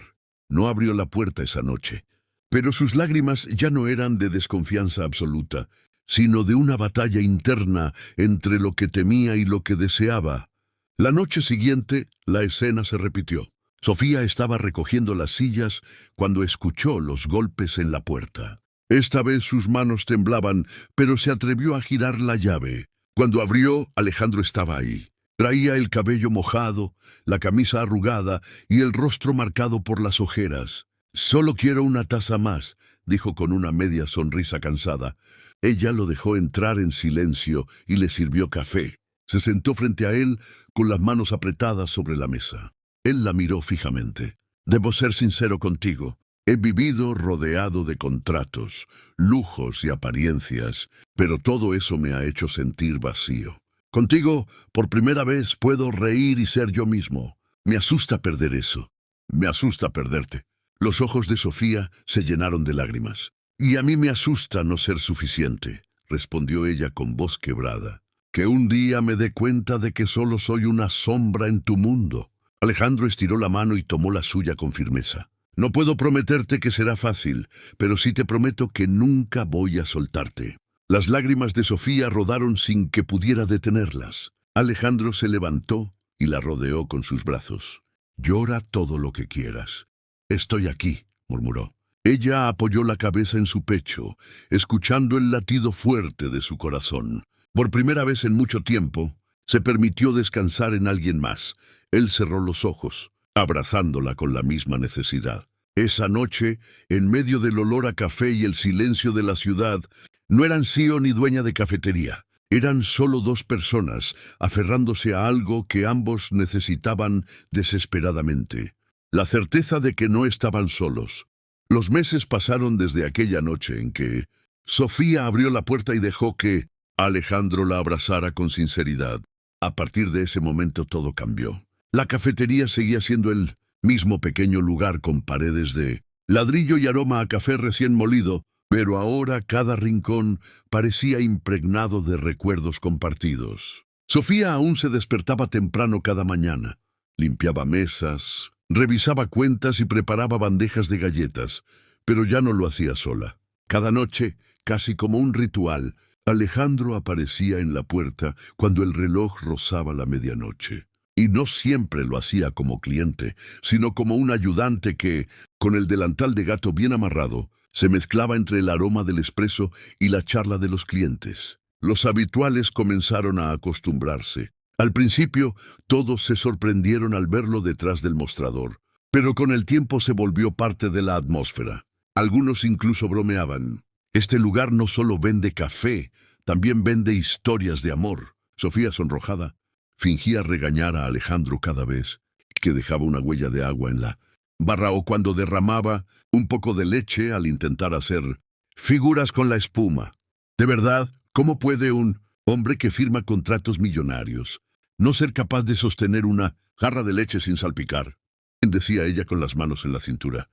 No abrió la puerta esa noche, pero sus lágrimas ya no eran de desconfianza absoluta, sino de una batalla interna entre lo que temía y lo que deseaba. La noche siguiente, la escena se repitió. Sofía estaba recogiendo las sillas cuando escuchó los golpes en la puerta. Esta vez sus manos temblaban, pero se atrevió a girar la llave. Cuando abrió, Alejandro estaba ahí. Traía el cabello mojado, la camisa arrugada y el rostro marcado por las ojeras. «Solo quiero una taza más», dijo con una media sonrisa cansada. Ella lo dejó entrar en silencio y le sirvió café. Se sentó frente a él con las manos apretadas sobre la mesa. Él la miró fijamente. «Debo ser sincero contigo. He vivido rodeado de contratos, lujos y apariencias, pero todo eso me ha hecho sentir vacío. Contigo, por primera vez, puedo reír y ser yo mismo. Me asusta perder eso. Me asusta perderte». Los ojos de Sofía se llenaron de lágrimas. «Y a mí me asusta no ser suficiente», respondió ella con voz quebrada. «Que un día me dé cuenta de que solo soy una sombra en tu mundo». Alejandro estiró la mano y tomó la suya con firmeza. «No puedo prometerte que será fácil, pero sí te prometo que nunca voy a soltarte». Las lágrimas de Sofía rodaron sin que pudiera detenerlas. Alejandro se levantó y la rodeó con sus brazos. «Llora todo lo que quieras. Estoy aquí», murmuró. Ella apoyó la cabeza en su pecho, escuchando el latido fuerte de su corazón. Por primera vez en mucho tiempo, se permitió descansar en alguien más. Él cerró los ojos, abrazándola con la misma necesidad. Esa noche, en medio del olor a café y el silencio de la ciudad, no eran CEO ni dueña de cafetería. Eran solo dos personas, aferrándose a algo que ambos necesitaban desesperadamente. La certeza de que no estaban solos. Los meses pasaron desde aquella noche en que Sofía abrió la puerta y dejó que Alejandro la abrazara con sinceridad. A partir de ese momento todo cambió. La cafetería seguía siendo el mismo pequeño lugar con paredes de ladrillo y aroma a café recién molido, pero ahora cada rincón parecía impregnado de recuerdos compartidos. Sofía aún se despertaba temprano cada mañana. Limpiaba mesas, revisaba cuentas y preparaba bandejas de galletas, pero ya no lo hacía sola. Cada noche, casi como un ritual, Alejandro aparecía en la puerta cuando el reloj rozaba la medianoche. Y no siempre lo hacía como cliente, sino como un ayudante que, con el delantal de gato bien amarrado, se mezclaba entre el aroma del espresso y la charla de los clientes. Los habituales comenzaron a acostumbrarse. Al principio, todos se sorprendieron al verlo detrás del mostrador, pero con el tiempo se volvió parte de la atmósfera. Algunos incluso bromeaban. Este lugar no solo vende café, también vende historias de amor. Sofía, sonrojada, fingía regañar a Alejandro cada vez que dejaba una huella de agua en la barra o cuando derramaba un poco de leche al intentar hacer figuras con la espuma. De verdad, ¿cómo puede un hombre que firma contratos millonarios no ser capaz de sostener una jarra de leche sin salpicar? Decía ella con las manos en la cintura.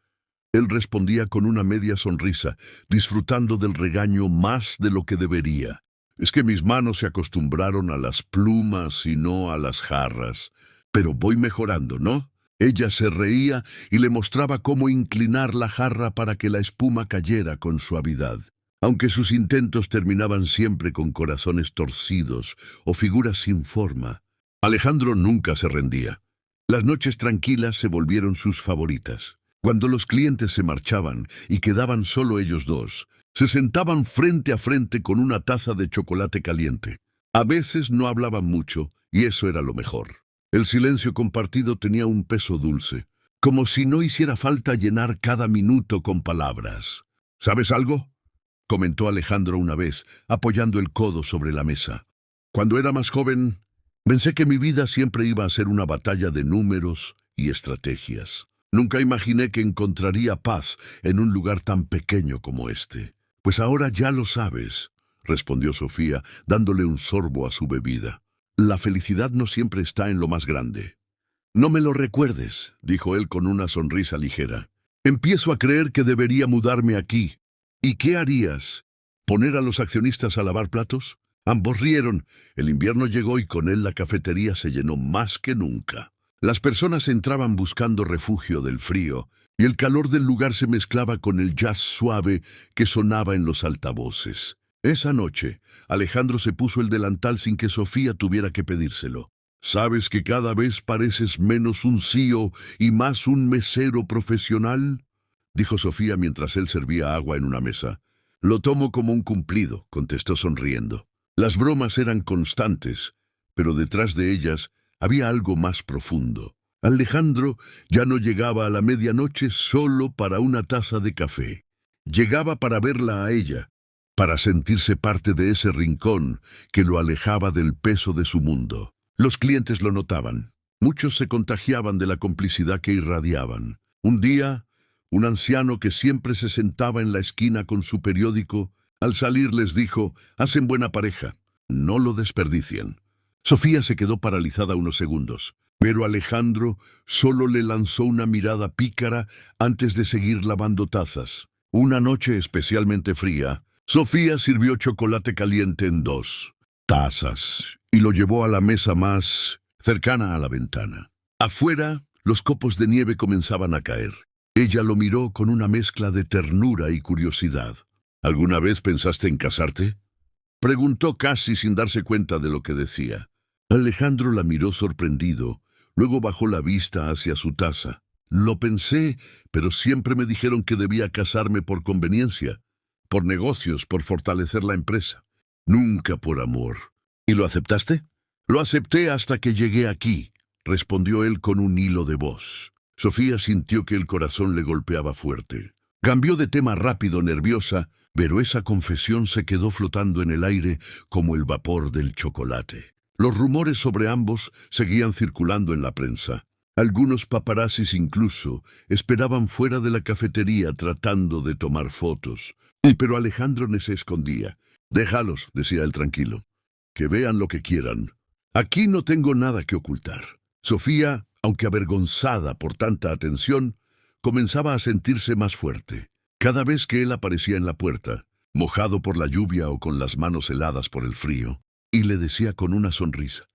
Él respondía con una media sonrisa, disfrutando del regaño más de lo que debería. Es que mis manos se acostumbraron a las plumas y no a las jarras. Pero voy mejorando, ¿no? Ella se reía y le mostraba cómo inclinar la jarra para que la espuma cayera con suavidad. Aunque sus intentos terminaban siempre con corazones torcidos o figuras sin forma, Alejandro nunca se rendía. Las noches tranquilas se volvieron sus favoritas. Cuando los clientes se marchaban y quedaban solo ellos dos, se sentaban frente a frente con una taza de chocolate caliente. A veces no hablaban mucho, y eso era lo mejor. El silencio compartido tenía un peso dulce, como si no hiciera falta llenar cada minuto con palabras. ¿Sabes algo?, comentó Alejandro una vez, apoyando el codo sobre la mesa. Cuando era más joven, pensé que mi vida siempre iba a ser una batalla de números y estrategias. Nunca imaginé que encontraría paz en un lugar tan pequeño como este. Pues ahora ya lo sabes, respondió Sofía, dándole un sorbo a su bebida. La felicidad no siempre está en lo más grande. No me lo recuerdes, dijo él con una sonrisa ligera. Empiezo a creer que debería mudarme aquí. ¿Y qué harías? ¿Poner a los accionistas a lavar platos? Ambos rieron. El invierno llegó y con él la cafetería se llenó más que nunca. Las personas entraban buscando refugio del frío, y el calor del lugar se mezclaba con el jazz suave que sonaba en los altavoces. Esa noche, Alejandro se puso el delantal sin que Sofía tuviera que pedírselo. ¿Sabes que cada vez pareces menos un CEO y más un mesero profesional?, dijo Sofía mientras él servía agua en una mesa. Lo tomo como un cumplido, contestó sonriendo. Las bromas eran constantes, pero detrás de ellas había algo más profundo. Alejandro ya no llegaba a la medianoche solo para una taza de café. Llegaba para verla a ella, para sentirse parte de ese rincón que lo alejaba del peso de su mundo. Los clientes lo notaban. Muchos se contagiaban de la complicidad que irradiaban. Un día, un anciano que siempre se sentaba en la esquina con su periódico, al salir les dijo: «Hacen buena pareja, no lo desperdicien». Sofía se quedó paralizada unos segundos, pero Alejandro solo le lanzó una mirada pícara antes de seguir lavando tazas. Una noche especialmente fría, Sofía sirvió chocolate caliente en 2 tazas y lo llevó a la mesa más cercana a la ventana. Afuera, los copos de nieve comenzaban a caer. Ella lo miró con una mezcla de ternura y curiosidad. «¿Alguna vez pensaste en casarte?», preguntó casi sin darse cuenta de lo que decía. Alejandro la miró sorprendido, luego bajó la vista hacia su taza. «Lo pensé, pero siempre me dijeron que debía casarme por conveniencia, por negocios, por fortalecer la empresa. Nunca por amor». «¿Y lo aceptaste?». «Lo acepté hasta que llegué aquí», respondió él con un hilo de voz. Sofía sintió que el corazón le golpeaba fuerte. Cambió de tema rápido, nerviosa, pero esa confesión se quedó flotando en el aire como el vapor del chocolate. Los rumores sobre ambos seguían circulando en la prensa. Algunos paparazzis incluso esperaban fuera de la cafetería tratando de tomar fotos. Pero Alejandro no se escondía. «Déjalos», decía él tranquilo, «que vean lo que quieran. Aquí no tengo nada que ocultar». Sofía, aunque avergonzada por tanta atención, comenzaba a sentirse más fuerte. Cada vez que él aparecía en la puerta, mojado por la lluvia o con las manos heladas por el frío, y le decía con una sonrisa: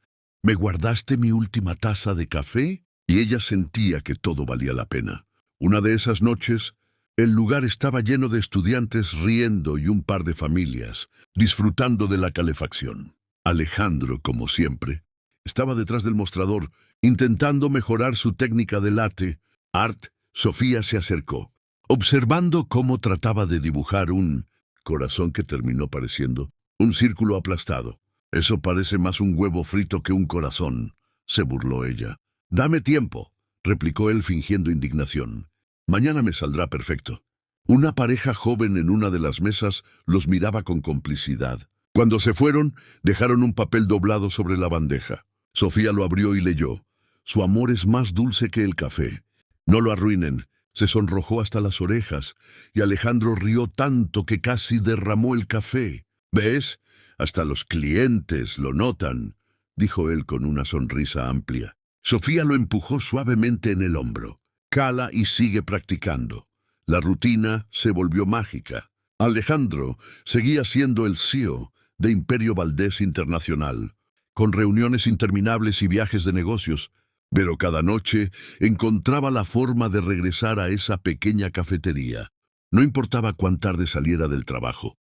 «¿Me guardaste mi última taza de café?», y ella sentía que todo valía la pena. Una de esas noches, el lugar estaba lleno de estudiantes riendo y un par de familias, disfrutando de la calefacción. Alejandro, como siempre, estaba detrás del mostrador, intentando mejorar su técnica de latte art. Sofía se acercó, observando cómo trataba de dibujar un corazón que terminó pareciendo un círculo aplastado. Eso parece más un huevo frito que un corazón, se burló ella. Dame tiempo, replicó él fingiendo indignación. Mañana me saldrá perfecto. Una pareja joven en una de las mesas los miraba con complicidad. Cuando se fueron, dejaron un papel doblado sobre la bandeja. Sofía lo abrió y leyó. Su amor es más dulce que el café. No lo arruinen. Se sonrojó hasta las orejas, y Alejandro rió tanto que casi derramó el café. ¿Ves? Hasta los clientes lo notan, dijo él con una sonrisa amplia. Sofía lo empujó suavemente en el hombro. Cala y sigue practicando. La rutina se volvió mágica. Alejandro seguía siendo el CEO de Imperio Valdés Internacional, con reuniones interminables y viajes de negocios, pero cada noche encontraba la forma de regresar a esa pequeña cafetería. No importaba cuán tarde saliera del trabajo.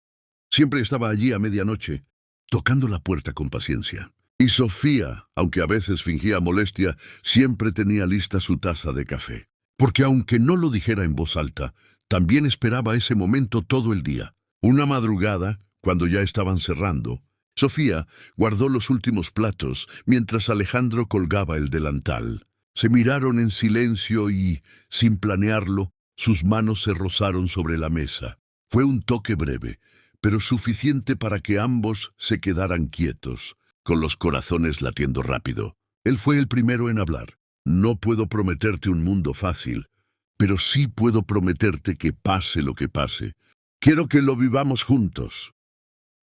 Siempre estaba allí a medianoche, tocando la puerta con paciencia. Y Sofía, aunque a veces fingía molestia, siempre tenía lista su taza de café. Porque aunque no lo dijera en voz alta, también esperaba ese momento todo el día. Una madrugada, cuando ya estaban cerrando, Sofía guardó los últimos platos mientras Alejandro colgaba el delantal. Se miraron en silencio y, sin planearlo, sus manos se rozaron sobre la mesa. Fue un toque breve, pero suficiente para que ambos se quedaran quietos, con los corazones latiendo rápido. Él fue el primero en hablar. No puedo prometerte un mundo fácil, pero sí puedo prometerte que pase lo que pase. Quiero que lo vivamos juntos.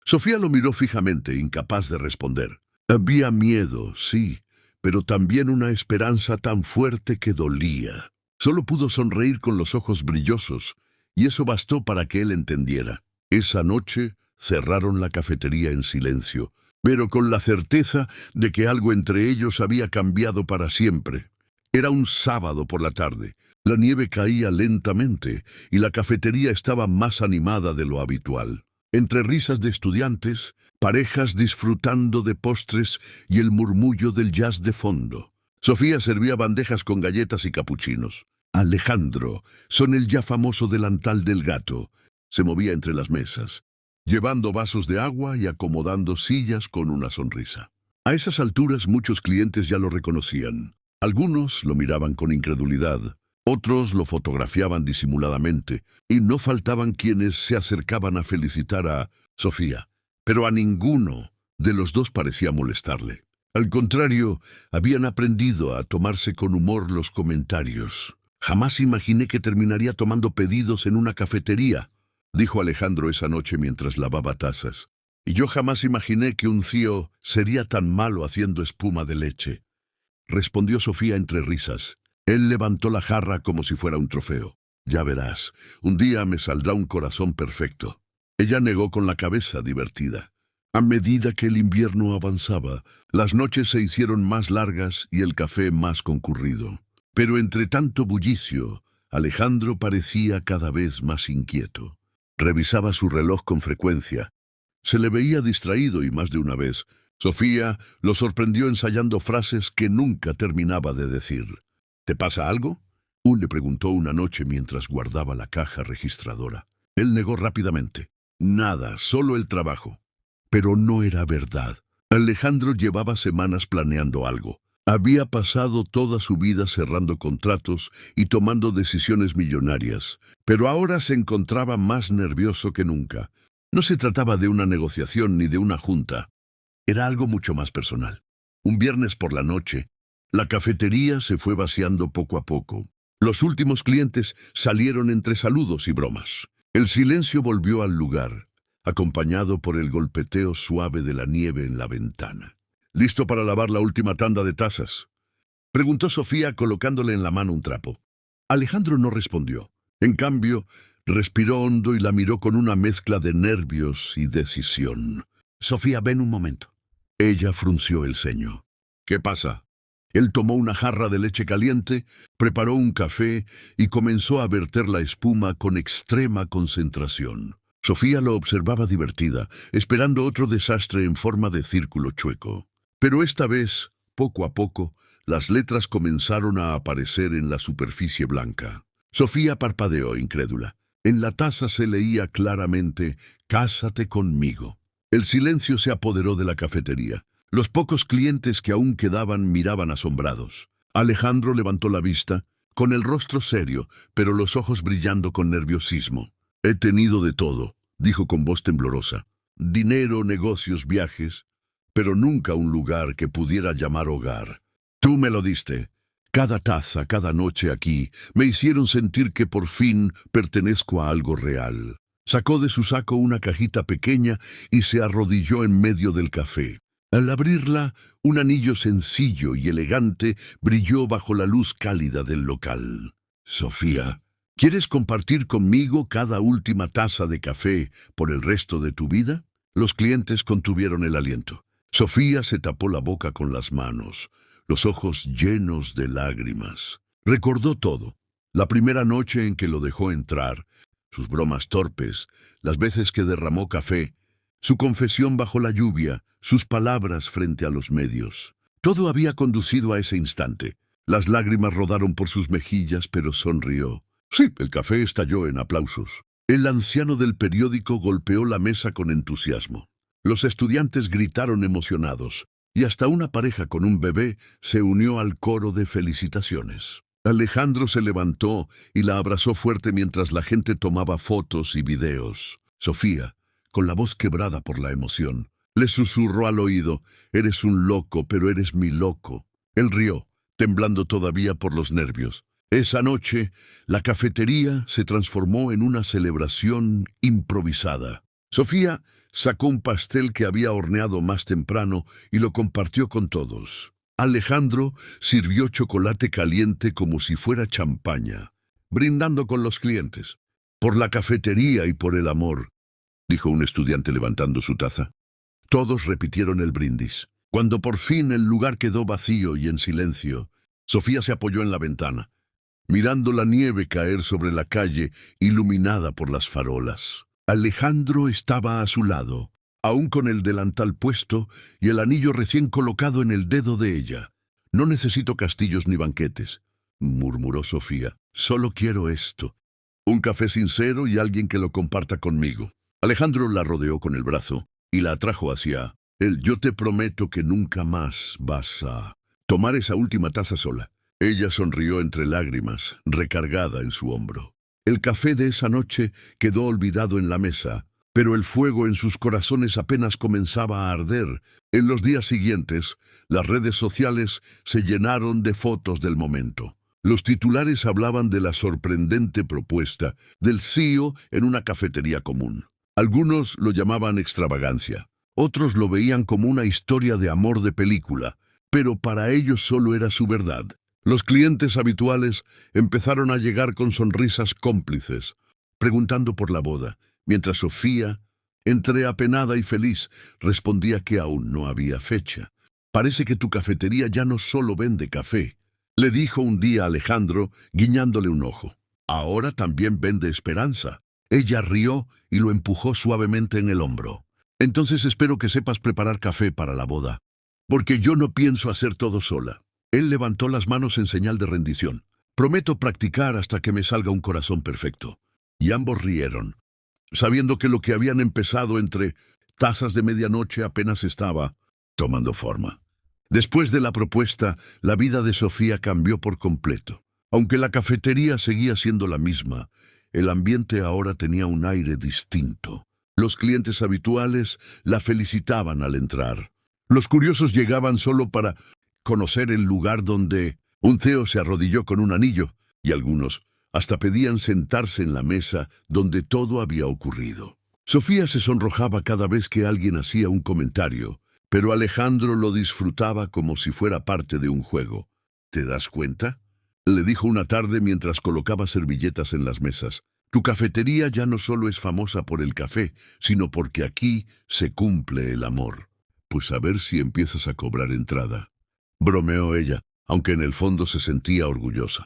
Sofía lo miró fijamente, incapaz de responder. Había miedo, sí, pero también una esperanza tan fuerte que dolía. Solo pudo sonreír con los ojos brillosos, y eso bastó para que él entendiera. Esa noche cerraron la cafetería en silencio, pero con la certeza de que algo entre ellos había cambiado para siempre. Era un sábado por la tarde. La nieve caía lentamente y la cafetería estaba más animada de lo habitual. Entre risas de estudiantes, parejas disfrutando de postres y el murmullo del jazz de fondo. Sofía servía bandejas con galletas y capuchinos. Alejandro, son el ya famoso delantal del gato, se movía entre las mesas, llevando vasos de agua y acomodando sillas con una sonrisa. A esas alturas muchos clientes ya lo reconocían. Algunos lo miraban con incredulidad, otros lo fotografiaban disimuladamente, y no faltaban quienes se acercaban a felicitar a Sofía, pero a ninguno de los dos parecía molestarle. Al contrario, habían aprendido a tomarse con humor los comentarios. Jamás imaginé que terminaría tomando pedidos en una cafetería, dijo Alejandro esa noche mientras lavaba tazas. Y yo jamás imaginé que un CEO sería tan malo haciendo espuma de leche, respondió Sofía entre risas. Él levantó la jarra como si fuera un trofeo. Ya verás, un día me saldrá un corazón perfecto. Ella negó con la cabeza, divertida. A medida que el invierno avanzaba, las noches se hicieron más largas y el café más concurrido. Pero entre tanto bullicio, Alejandro parecía cada vez más inquieto. Revisaba su reloj con frecuencia. Se le veía distraído y más de una vez Sofía lo sorprendió ensayando frases que nunca terminaba de decir. ¿Te pasa algo?, le preguntó una noche mientras guardaba la caja registradora. Él negó rápidamente. Nada, solo el trabajo. Pero no era verdad. Alejandro llevaba semanas planeando algo. Había pasado toda su vida cerrando contratos y tomando decisiones millonarias, pero ahora se encontraba más nervioso que nunca. No se trataba de una negociación ni de una junta. Era algo mucho más personal. Un viernes por la noche, la cafetería se fue vaciando poco a poco. Los últimos clientes salieron entre saludos y bromas. El silencio volvió al lugar, acompañado por el golpeteo suave de la nieve en la ventana. ¿Listo para lavar la última tanda de tazas?, preguntó Sofía colocándole en la mano un trapo. Alejandro no respondió. En cambio, respiró hondo y la miró con una mezcla de nervios y decisión. Sofía, ven un momento. Ella frunció el ceño. ¿Qué pasa? Él tomó una jarra de leche caliente, preparó un café y comenzó a verter la espuma con extrema concentración. Sofía lo observaba divertida, esperando otro desastre en forma de círculo chueco. Pero esta vez, poco a poco, las letras comenzaron a aparecer en la superficie blanca. Sofía parpadeó incrédula. En la taza se leía claramente: «Cásate conmigo». El silencio se apoderó de la cafetería. Los pocos clientes que aún quedaban miraban asombrados. Alejandro levantó la vista, con el rostro serio, pero los ojos brillando con nerviosismo. «He tenido de todo», dijo con voz temblorosa. «Dinero, negocios, viajes, pero nunca un lugar que pudiera llamar hogar. Tú me lo diste. Cada taza, cada noche aquí, me hicieron sentir que por fin pertenezco a algo real». Sacó de su saco una cajita pequeña y se arrodilló en medio del café. Al abrirla, un anillo sencillo y elegante brilló bajo la luz cálida del local. «Sofía, ¿quieres compartir conmigo cada última taza de café por el resto de tu vida?» Los clientes contuvieron el aliento. Sofía se tapó la boca con las manos, los ojos llenos de lágrimas. Recordó todo. La primera noche en que lo dejó entrar, sus bromas torpes, las veces que derramó café, su confesión bajo la lluvia, sus palabras frente a los medios. Todo había conducido a ese instante. Las lágrimas rodaron por sus mejillas, pero sonrió. Sí, el café estalló en aplausos. El anciano del periódico golpeó la mesa con entusiasmo. Los estudiantes gritaron emocionados, y hasta una pareja con un bebé se unió al coro de felicitaciones. Alejandro se levantó y la abrazó fuerte mientras la gente tomaba fotos y videos. Sofía, con la voz quebrada por la emoción, le susurró al oído: «Eres un loco, pero eres mi loco». Él rió, temblando todavía por los nervios. Esa noche, la cafetería se transformó en una celebración improvisada. Sofía sacó un pastel que había horneado más temprano y lo compartió con todos. Alejandro sirvió chocolate caliente como si fuera champaña, brindando con los clientes. «Por la cafetería y por el amor», dijo un estudiante levantando su taza. Todos repitieron el brindis. Cuando por fin el lugar quedó vacío y en silencio, Sofía se apoyó en la ventana, mirando la nieve caer sobre la calle iluminada por las farolas. Alejandro estaba a su lado, aún con el delantal puesto y el anillo recién colocado en el dedo de ella. «No necesito castillos ni banquetes», murmuró Sofía. «Solo quiero esto. Un café sincero y alguien que lo comparta conmigo». Alejandro la rodeó con el brazo y la atrajo hacia él. «Yo te prometo que nunca más vas a tomar esa última taza sola». Ella sonrió entre lágrimas, recargada en su hombro. El café de esa noche quedó olvidado en la mesa, pero el fuego en sus corazones apenas comenzaba a arder. En los días siguientes, las redes sociales se llenaron de fotos del momento. Los titulares hablaban de la sorprendente propuesta del CEO en una cafetería común. Algunos lo llamaban extravagancia, otros lo veían como una historia de amor de película, pero para ellos solo era su verdad. Los clientes habituales empezaron a llegar con sonrisas cómplices, preguntando por la boda, mientras Sofía, entre apenada y feliz, respondía que aún no había fecha. «Parece que tu cafetería ya no solo vende café», le dijo un día Alejandro, guiñándole un ojo. «Ahora también vende esperanza». Ella rió y lo empujó suavemente en el hombro. «Entonces espero que sepas preparar café para la boda, porque yo no pienso hacer todo sola». Él levantó las manos en señal de rendición. «Prometo practicar hasta que me salga un corazón perfecto». Y ambos rieron, sabiendo que lo que habían empezado entre tazas de medianoche apenas estaba tomando forma. Después de la propuesta, la vida de Sofía cambió por completo. Aunque la cafetería seguía siendo la misma, el ambiente ahora tenía un aire distinto. Los clientes habituales la felicitaban al entrar. Los curiosos llegaban solo para conocer el lugar donde un CEO se arrodilló con un anillo, y algunos hasta pedían sentarse en la mesa donde todo había ocurrido. Sofía se sonrojaba cada vez que alguien hacía un comentario, pero Alejandro lo disfrutaba como si fuera parte de un juego. «¿Te das cuenta?», le dijo una tarde mientras colocaba servilletas en las mesas. «Tu cafetería ya no solo es famosa por el café, sino porque aquí se cumple el amor. Pues a ver si empiezas a cobrar entrada». Bromeó ella, aunque en el fondo se sentía orgullosa.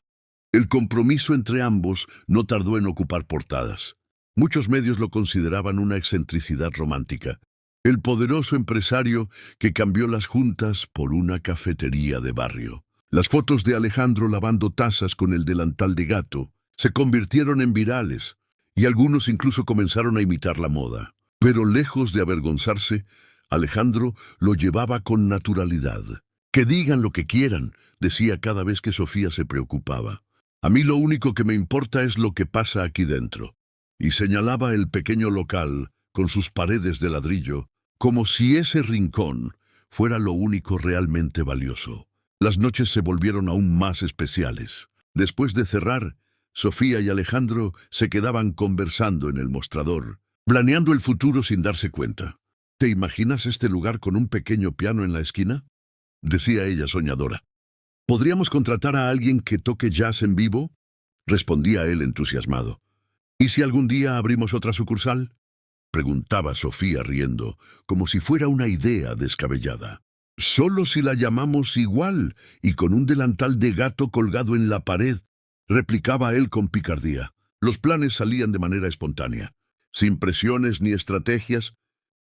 El compromiso entre ambos no tardó en ocupar portadas. Muchos medios lo consideraban una excentricidad romántica. El poderoso empresario que cambió las juntas por una cafetería de barrio. Las fotos de Alejandro lavando tazas con el delantal de gato se convirtieron en virales, y algunos incluso comenzaron a imitar la moda. Pero lejos de avergonzarse, Alejandro lo llevaba con naturalidad. Que digan lo que quieran, decía cada vez que Sofía se preocupaba. A mí lo único que me importa es lo que pasa aquí dentro. Y señalaba el pequeño local, con sus paredes de ladrillo, como si ese rincón fuera lo único realmente valioso. Las noches se volvieron aún más especiales. Después de cerrar, Sofía y Alejandro se quedaban conversando en el mostrador, planeando el futuro sin darse cuenta. ¿Te imaginas este lugar con un pequeño piano en la esquina?, decía ella soñadora. ¿Podríamos contratar a alguien que toque jazz en vivo?, respondía él entusiasmado. ¿Y si algún día abrimos otra sucursal?, preguntaba Sofía riendo, como si fuera una idea descabellada. Solo si la llamamos igual y con un delantal de gato colgado en la pared, replicaba él con picardía. Los planes salían de manera espontánea, sin presiones ni estrategias,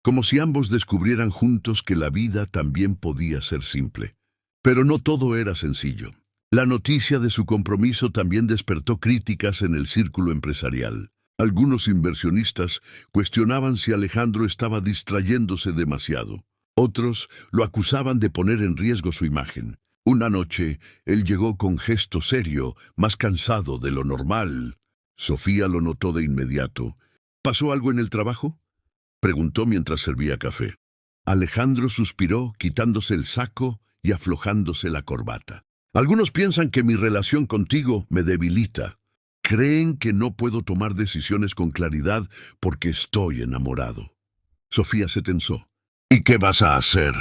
como si ambos descubrieran juntos que la vida también podía ser simple. Pero no todo era sencillo. La noticia de su compromiso también despertó críticas en el círculo empresarial. Algunos inversionistas cuestionaban si Alejandro estaba distrayéndose demasiado. Otros lo acusaban de poner en riesgo su imagen. Una noche, él llegó con gesto serio, más cansado de lo normal. Sofía lo notó de inmediato. ¿Pasó algo en el trabajo?, preguntó mientras servía café. Alejandro suspiró, quitándose el saco y aflojándose la corbata. Algunos piensan que mi relación contigo me debilita. Creen que no puedo tomar decisiones con claridad porque estoy enamorado. Sofía se tensó. ¿Y qué vas a hacer?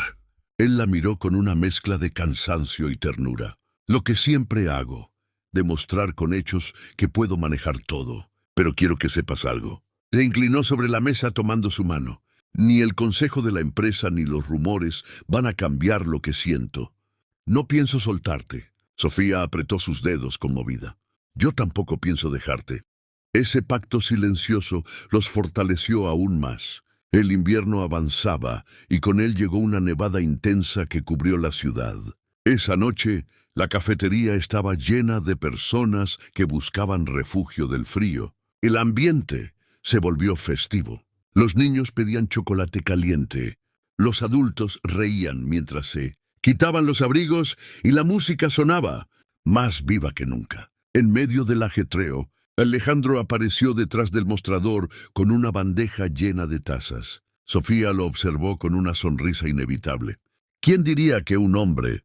Él la miró con una mezcla de cansancio y ternura. Lo que siempre hago, demostrar con hechos que puedo manejar todo. Pero quiero que sepas algo. Se inclinó sobre la mesa tomando su mano. Ni el consejo de la empresa ni los rumores van a cambiar lo que siento. No pienso soltarte. Sofía apretó sus dedos conmovida. Yo tampoco pienso dejarte. Ese pacto silencioso los fortaleció aún más. El invierno avanzaba y con él llegó una nevada intensa que cubrió la ciudad. Esa noche, la cafetería estaba llena de personas que buscaban refugio del frío. El ambiente se volvió festivo. Los niños pedían chocolate caliente. Los adultos reían mientras se quitaban los abrigos y la música sonaba, más viva que nunca. En medio del ajetreo, Alejandro apareció detrás del mostrador con una bandeja llena de tazas. Sofía lo observó con una sonrisa inevitable. ¿Quién diría que un hombre,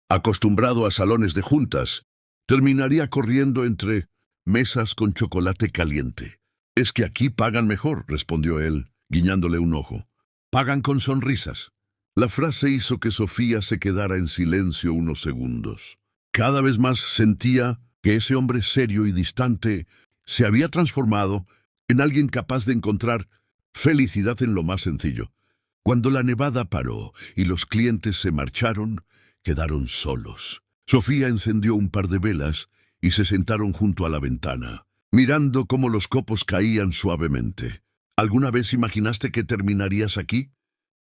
acostumbrado a salones de juntas, terminaría corriendo entre mesas con chocolate caliente? «Es que aquí pagan mejor», respondió él, guiñándole un ojo. «Pagan con sonrisas». La frase hizo que Sofía se quedara en silencio unos segundos. Cada vez más sentía que ese hombre serio y distante se había transformado en alguien capaz de encontrar felicidad en lo más sencillo. Cuando la nevada paró y los clientes se marcharon, quedaron solos. Sofía encendió un par de velas y se sentaron junto a la ventana, mirando cómo los copos caían suavemente. ¿Alguna vez imaginaste que terminarías aquí?,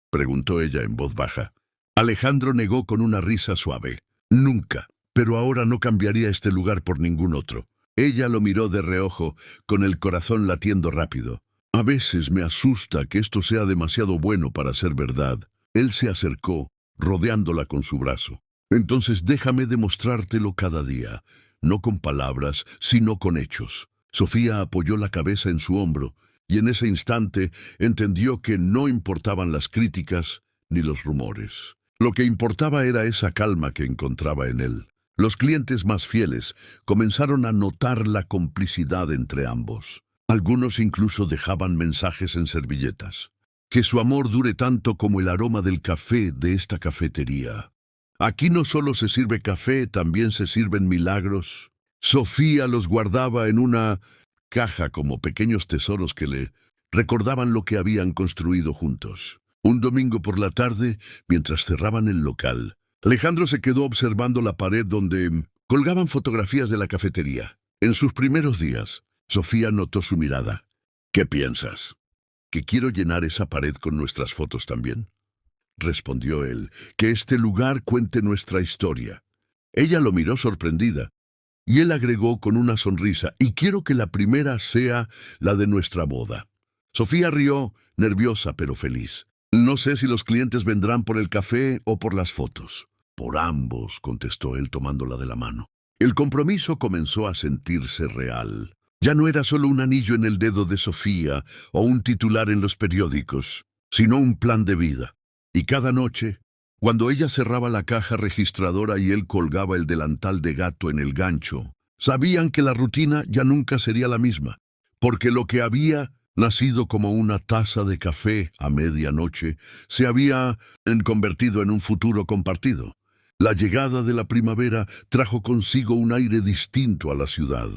preguntó ella en voz baja. Alejandro negó con una risa suave. Nunca, pero ahora no cambiaría este lugar por ningún otro. Ella lo miró de reojo, con el corazón latiendo rápido. A veces me asusta que esto sea demasiado bueno para ser verdad. Él se acercó, rodeándola con su brazo. Entonces déjame demostrártelo cada día, no con palabras, sino con hechos. Sofía apoyó la cabeza en su hombro, y en ese instante entendió que no importaban las críticas ni los rumores. Lo que importaba era esa calma que encontraba en él. Los clientes más fieles comenzaron a notar la complicidad entre ambos. Algunos incluso dejaban mensajes en servilletas. Que su amor dure tanto como el aroma del café de esta cafetería. Aquí no solo se sirve café, también se sirven milagros. Sofía los guardaba en una caja como pequeños tesoros que le recordaban lo que habían construido juntos. Un domingo por la tarde, mientras cerraban el local, Alejandro se quedó observando la pared donde colgaban fotografías de la cafetería. En sus primeros días, Sofía notó su mirada. «¿Qué piensas? ¿Que quiero llenar esa pared con nuestras fotos también?», respondió él. «Que este lugar cuente nuestra historia». Ella lo miró sorprendida, y él agregó con una sonrisa: «Y quiero que la primera sea la de nuestra boda». Sofía rió, nerviosa pero feliz. No sé si los clientes vendrán por el café o por las fotos. Por ambos, contestó él tomándola de la mano. El compromiso comenzó a sentirse real. Ya no era solo un anillo en el dedo de Sofía o un titular en los periódicos, sino un plan de vida. Y cada noche, cuando ella cerraba la caja registradora y él colgaba el delantal de gato en el gancho, sabían que la rutina ya nunca sería la misma, porque lo que había nacido como una taza de café a medianoche se había convertido en un futuro compartido. La llegada de la primavera trajo consigo un aire distinto a la ciudad.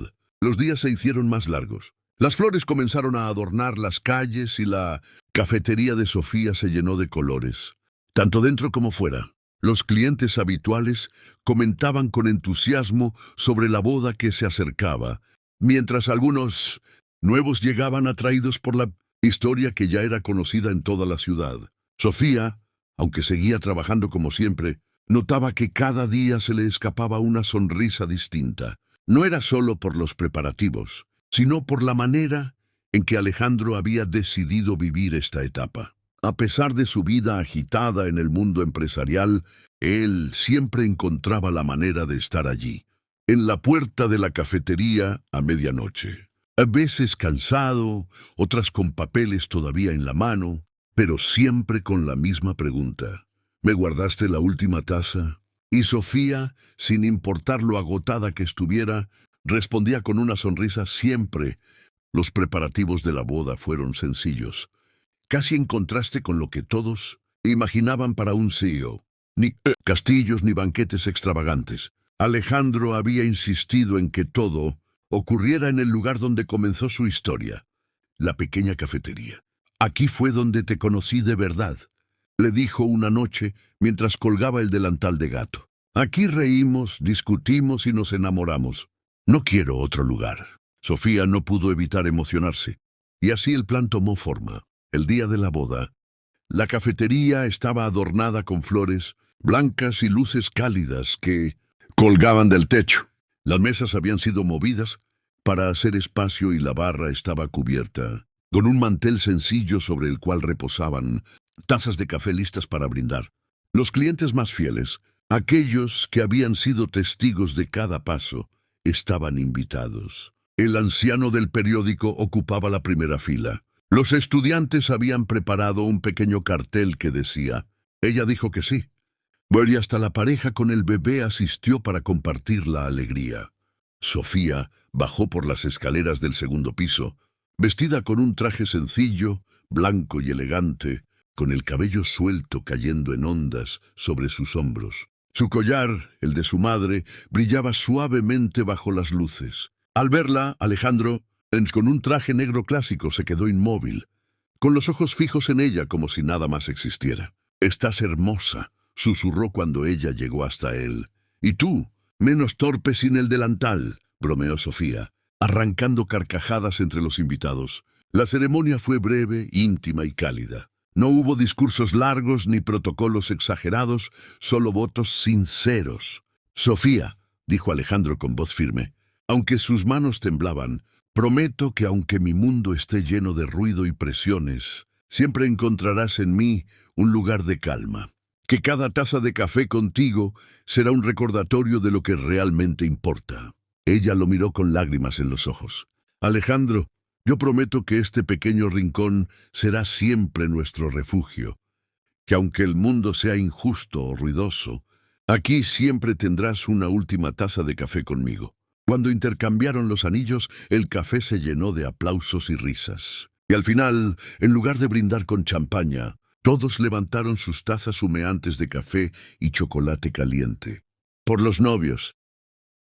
Los días se hicieron más largos. Las flores comenzaron a adornar las calles y la cafetería de Sofía se llenó de colores, tanto dentro como fuera. Los clientes habituales comentaban con entusiasmo sobre la boda que se acercaba, mientras algunos nuevos llegaban atraídos por la historia que ya era conocida en toda la ciudad. Sofía, aunque seguía trabajando como siempre, notaba que cada día se le escapaba una sonrisa distinta. No era solo por los preparativos, sino por la manera en que Alejandro había decidido vivir esta etapa. A pesar de su vida agitada en el mundo empresarial, él siempre encontraba la manera de estar allí, en la puerta de la cafetería a medianoche. A veces cansado, otras con papeles todavía en la mano, pero siempre con la misma pregunta. ¿Me guardaste la última taza? Y Sofía, sin importar lo agotada que estuviera, respondía con una sonrisa siempre. Los preparativos de la boda fueron sencillos, casi en contraste con lo que todos imaginaban para un CEO. Ni castillos ni banquetes extravagantes. Alejandro había insistido en que todo ocurriera en el lugar donde comenzó su historia, la pequeña cafetería. Aquí fue donde te conocí de verdad, le dijo una noche mientras colgaba el delantal de gato. Aquí reímos, discutimos y nos enamoramos. No quiero otro lugar. Sofía no pudo evitar emocionarse, y así el plan tomó forma. El día de la boda, la cafetería estaba adornada con flores blancas y luces cálidas que colgaban del techo. Las mesas habían sido movidas para hacer espacio y la barra estaba cubierta, con un mantel sencillo sobre el cual reposaban tazas de café listas para brindar. Los clientes más fieles, aquellos que habían sido testigos de cada paso, estaban invitados. El anciano del periódico ocupaba la primera fila. Los estudiantes habían preparado un pequeño cartel que decía, ella dijo que sí. Y hasta la pareja con el bebé asistió para compartir la alegría. Sofía bajó por las escaleras del segundo piso, vestida con un traje sencillo, blanco y elegante, con el cabello suelto cayendo en ondas sobre sus hombros. Su collar, el de su madre, brillaba suavemente bajo las luces. Al verla, Alejandro, con un traje negro clásico, se quedó inmóvil, con los ojos fijos en ella como si nada más existiera. «Estás hermosa», susurró cuando ella llegó hasta él. «Y tú, menos torpe sin el delantal», bromeó Sofía, arrancando carcajadas entre los invitados. La ceremonia fue breve, íntima y cálida. No hubo discursos largos ni protocolos exagerados, solo votos sinceros. «Sofía», dijo Alejandro con voz firme, aunque sus manos temblaban, «prometo que aunque mi mundo esté lleno de ruido y presiones, siempre encontrarás en mí un lugar de calma. Que cada taza de café contigo será un recordatorio de lo que realmente importa». Ella lo miró con lágrimas en los ojos. «Alejandro, yo prometo que este pequeño rincón será siempre nuestro refugio. Que aunque el mundo sea injusto o ruidoso, aquí siempre tendrás una última taza de café conmigo». Cuando intercambiaron los anillos, el café se llenó de aplausos y risas. Y al final, en lugar de brindar con champaña, todos levantaron sus tazas humeantes de café y chocolate caliente. «Por los novios»,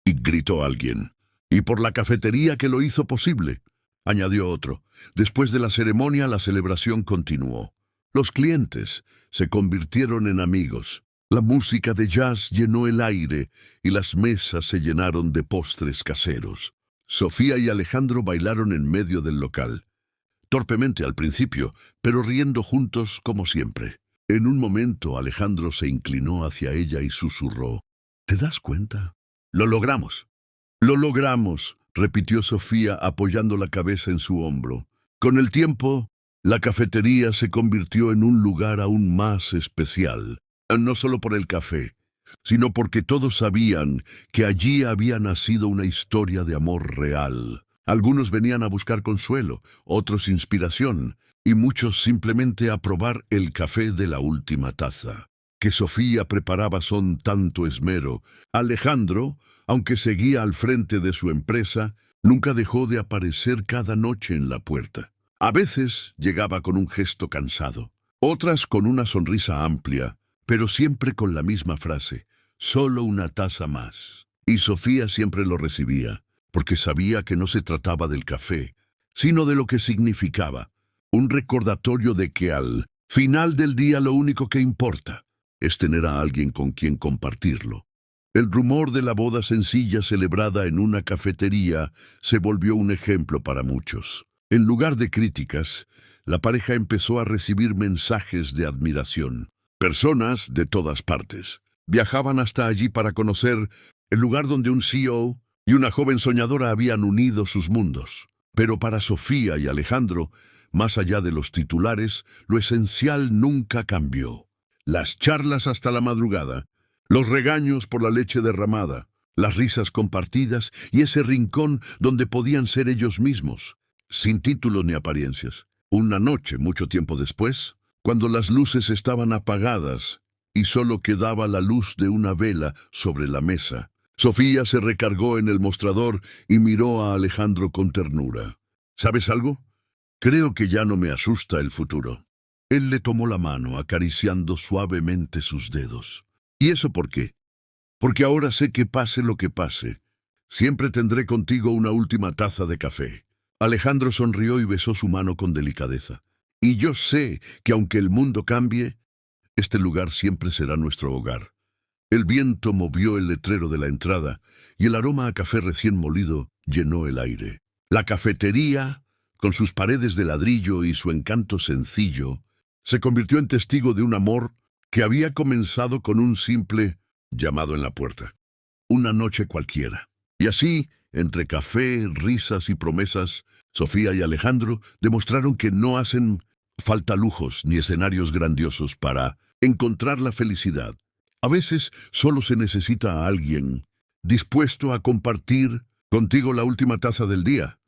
y gritó alguien. «Y por la cafetería que lo hizo posible», añadió otro. Después de la ceremonia, la celebración continuó. Los clientes se convirtieron en amigos. La música de jazz llenó el aire y las mesas se llenaron de postres caseros. Sofía y Alejandro bailaron en medio del local, torpemente al principio, pero riendo juntos como siempre. En un momento Alejandro se inclinó hacia ella y susurró, «¿Te das cuenta? Lo logramos». «Lo logramos», repitió Sofía apoyando la cabeza en su hombro. «Con el tiempo, La cafetería se convirtió en un lugar aún más especial, no solo por el café, sino porque todos sabían que allí había nacido una historia de amor real. Algunos venían a buscar consuelo, otros inspiración, y muchos simplemente a probar el café de la última taza que Sofía preparaba con tanto esmero. Alejandro, aunque seguía al frente de su empresa, nunca dejó de aparecer cada noche en la puerta. A veces llegaba con un gesto cansado, otras con una sonrisa amplia, pero siempre con la misma frase: solo una taza más. Y Sofía siempre lo recibía, porque sabía que no se trataba del café, sino de lo que significaba, un recordatorio de que al final del día lo único que importa es tener a alguien con quien compartirlo. El rumor de la boda sencilla celebrada en una cafetería se volvió un ejemplo para muchos. En lugar de críticas, la pareja empezó a recibir mensajes de admiración. Personas de todas partes viajaban hasta allí para conocer el lugar donde un CEO y una joven soñadora habían unido sus mundos. Pero para Sofía y Alejandro, más allá de los titulares, lo esencial nunca cambió. Las charlas hasta la madrugada, los regaños por la leche derramada, las risas compartidas y ese rincón donde podían ser ellos mismos, sin títulos ni apariencias. Una noche, mucho tiempo después, cuando las luces estaban apagadas y solo quedaba la luz de una vela sobre la mesa, Sofía se recargó en el mostrador y miró a Alejandro con ternura. ¿Sabes algo? Creo que ya no me asusta el futuro. Él le tomó la mano, acariciando suavemente sus dedos. ¿Y eso por qué? Porque ahora sé que pase lo que pase, siempre tendré contigo una última taza de café. Alejandro sonrió y besó su mano con delicadeza. Y yo sé que aunque el mundo cambie, este lugar siempre será nuestro hogar. El viento movió el letrero de la entrada y el aroma a café recién molido llenó el aire. La cafetería, con sus paredes de ladrillo y su encanto sencillo, se convirtió en testigo de un amor que había comenzado con un simple llamado en la puerta. Una noche cualquiera. Y así, entre café, risas y promesas, Sofía y Alejandro demostraron que no hacen falta lujos ni escenarios grandiosos para encontrar la felicidad. A veces solo se necesita a alguien dispuesto a compartir contigo la última taza del día.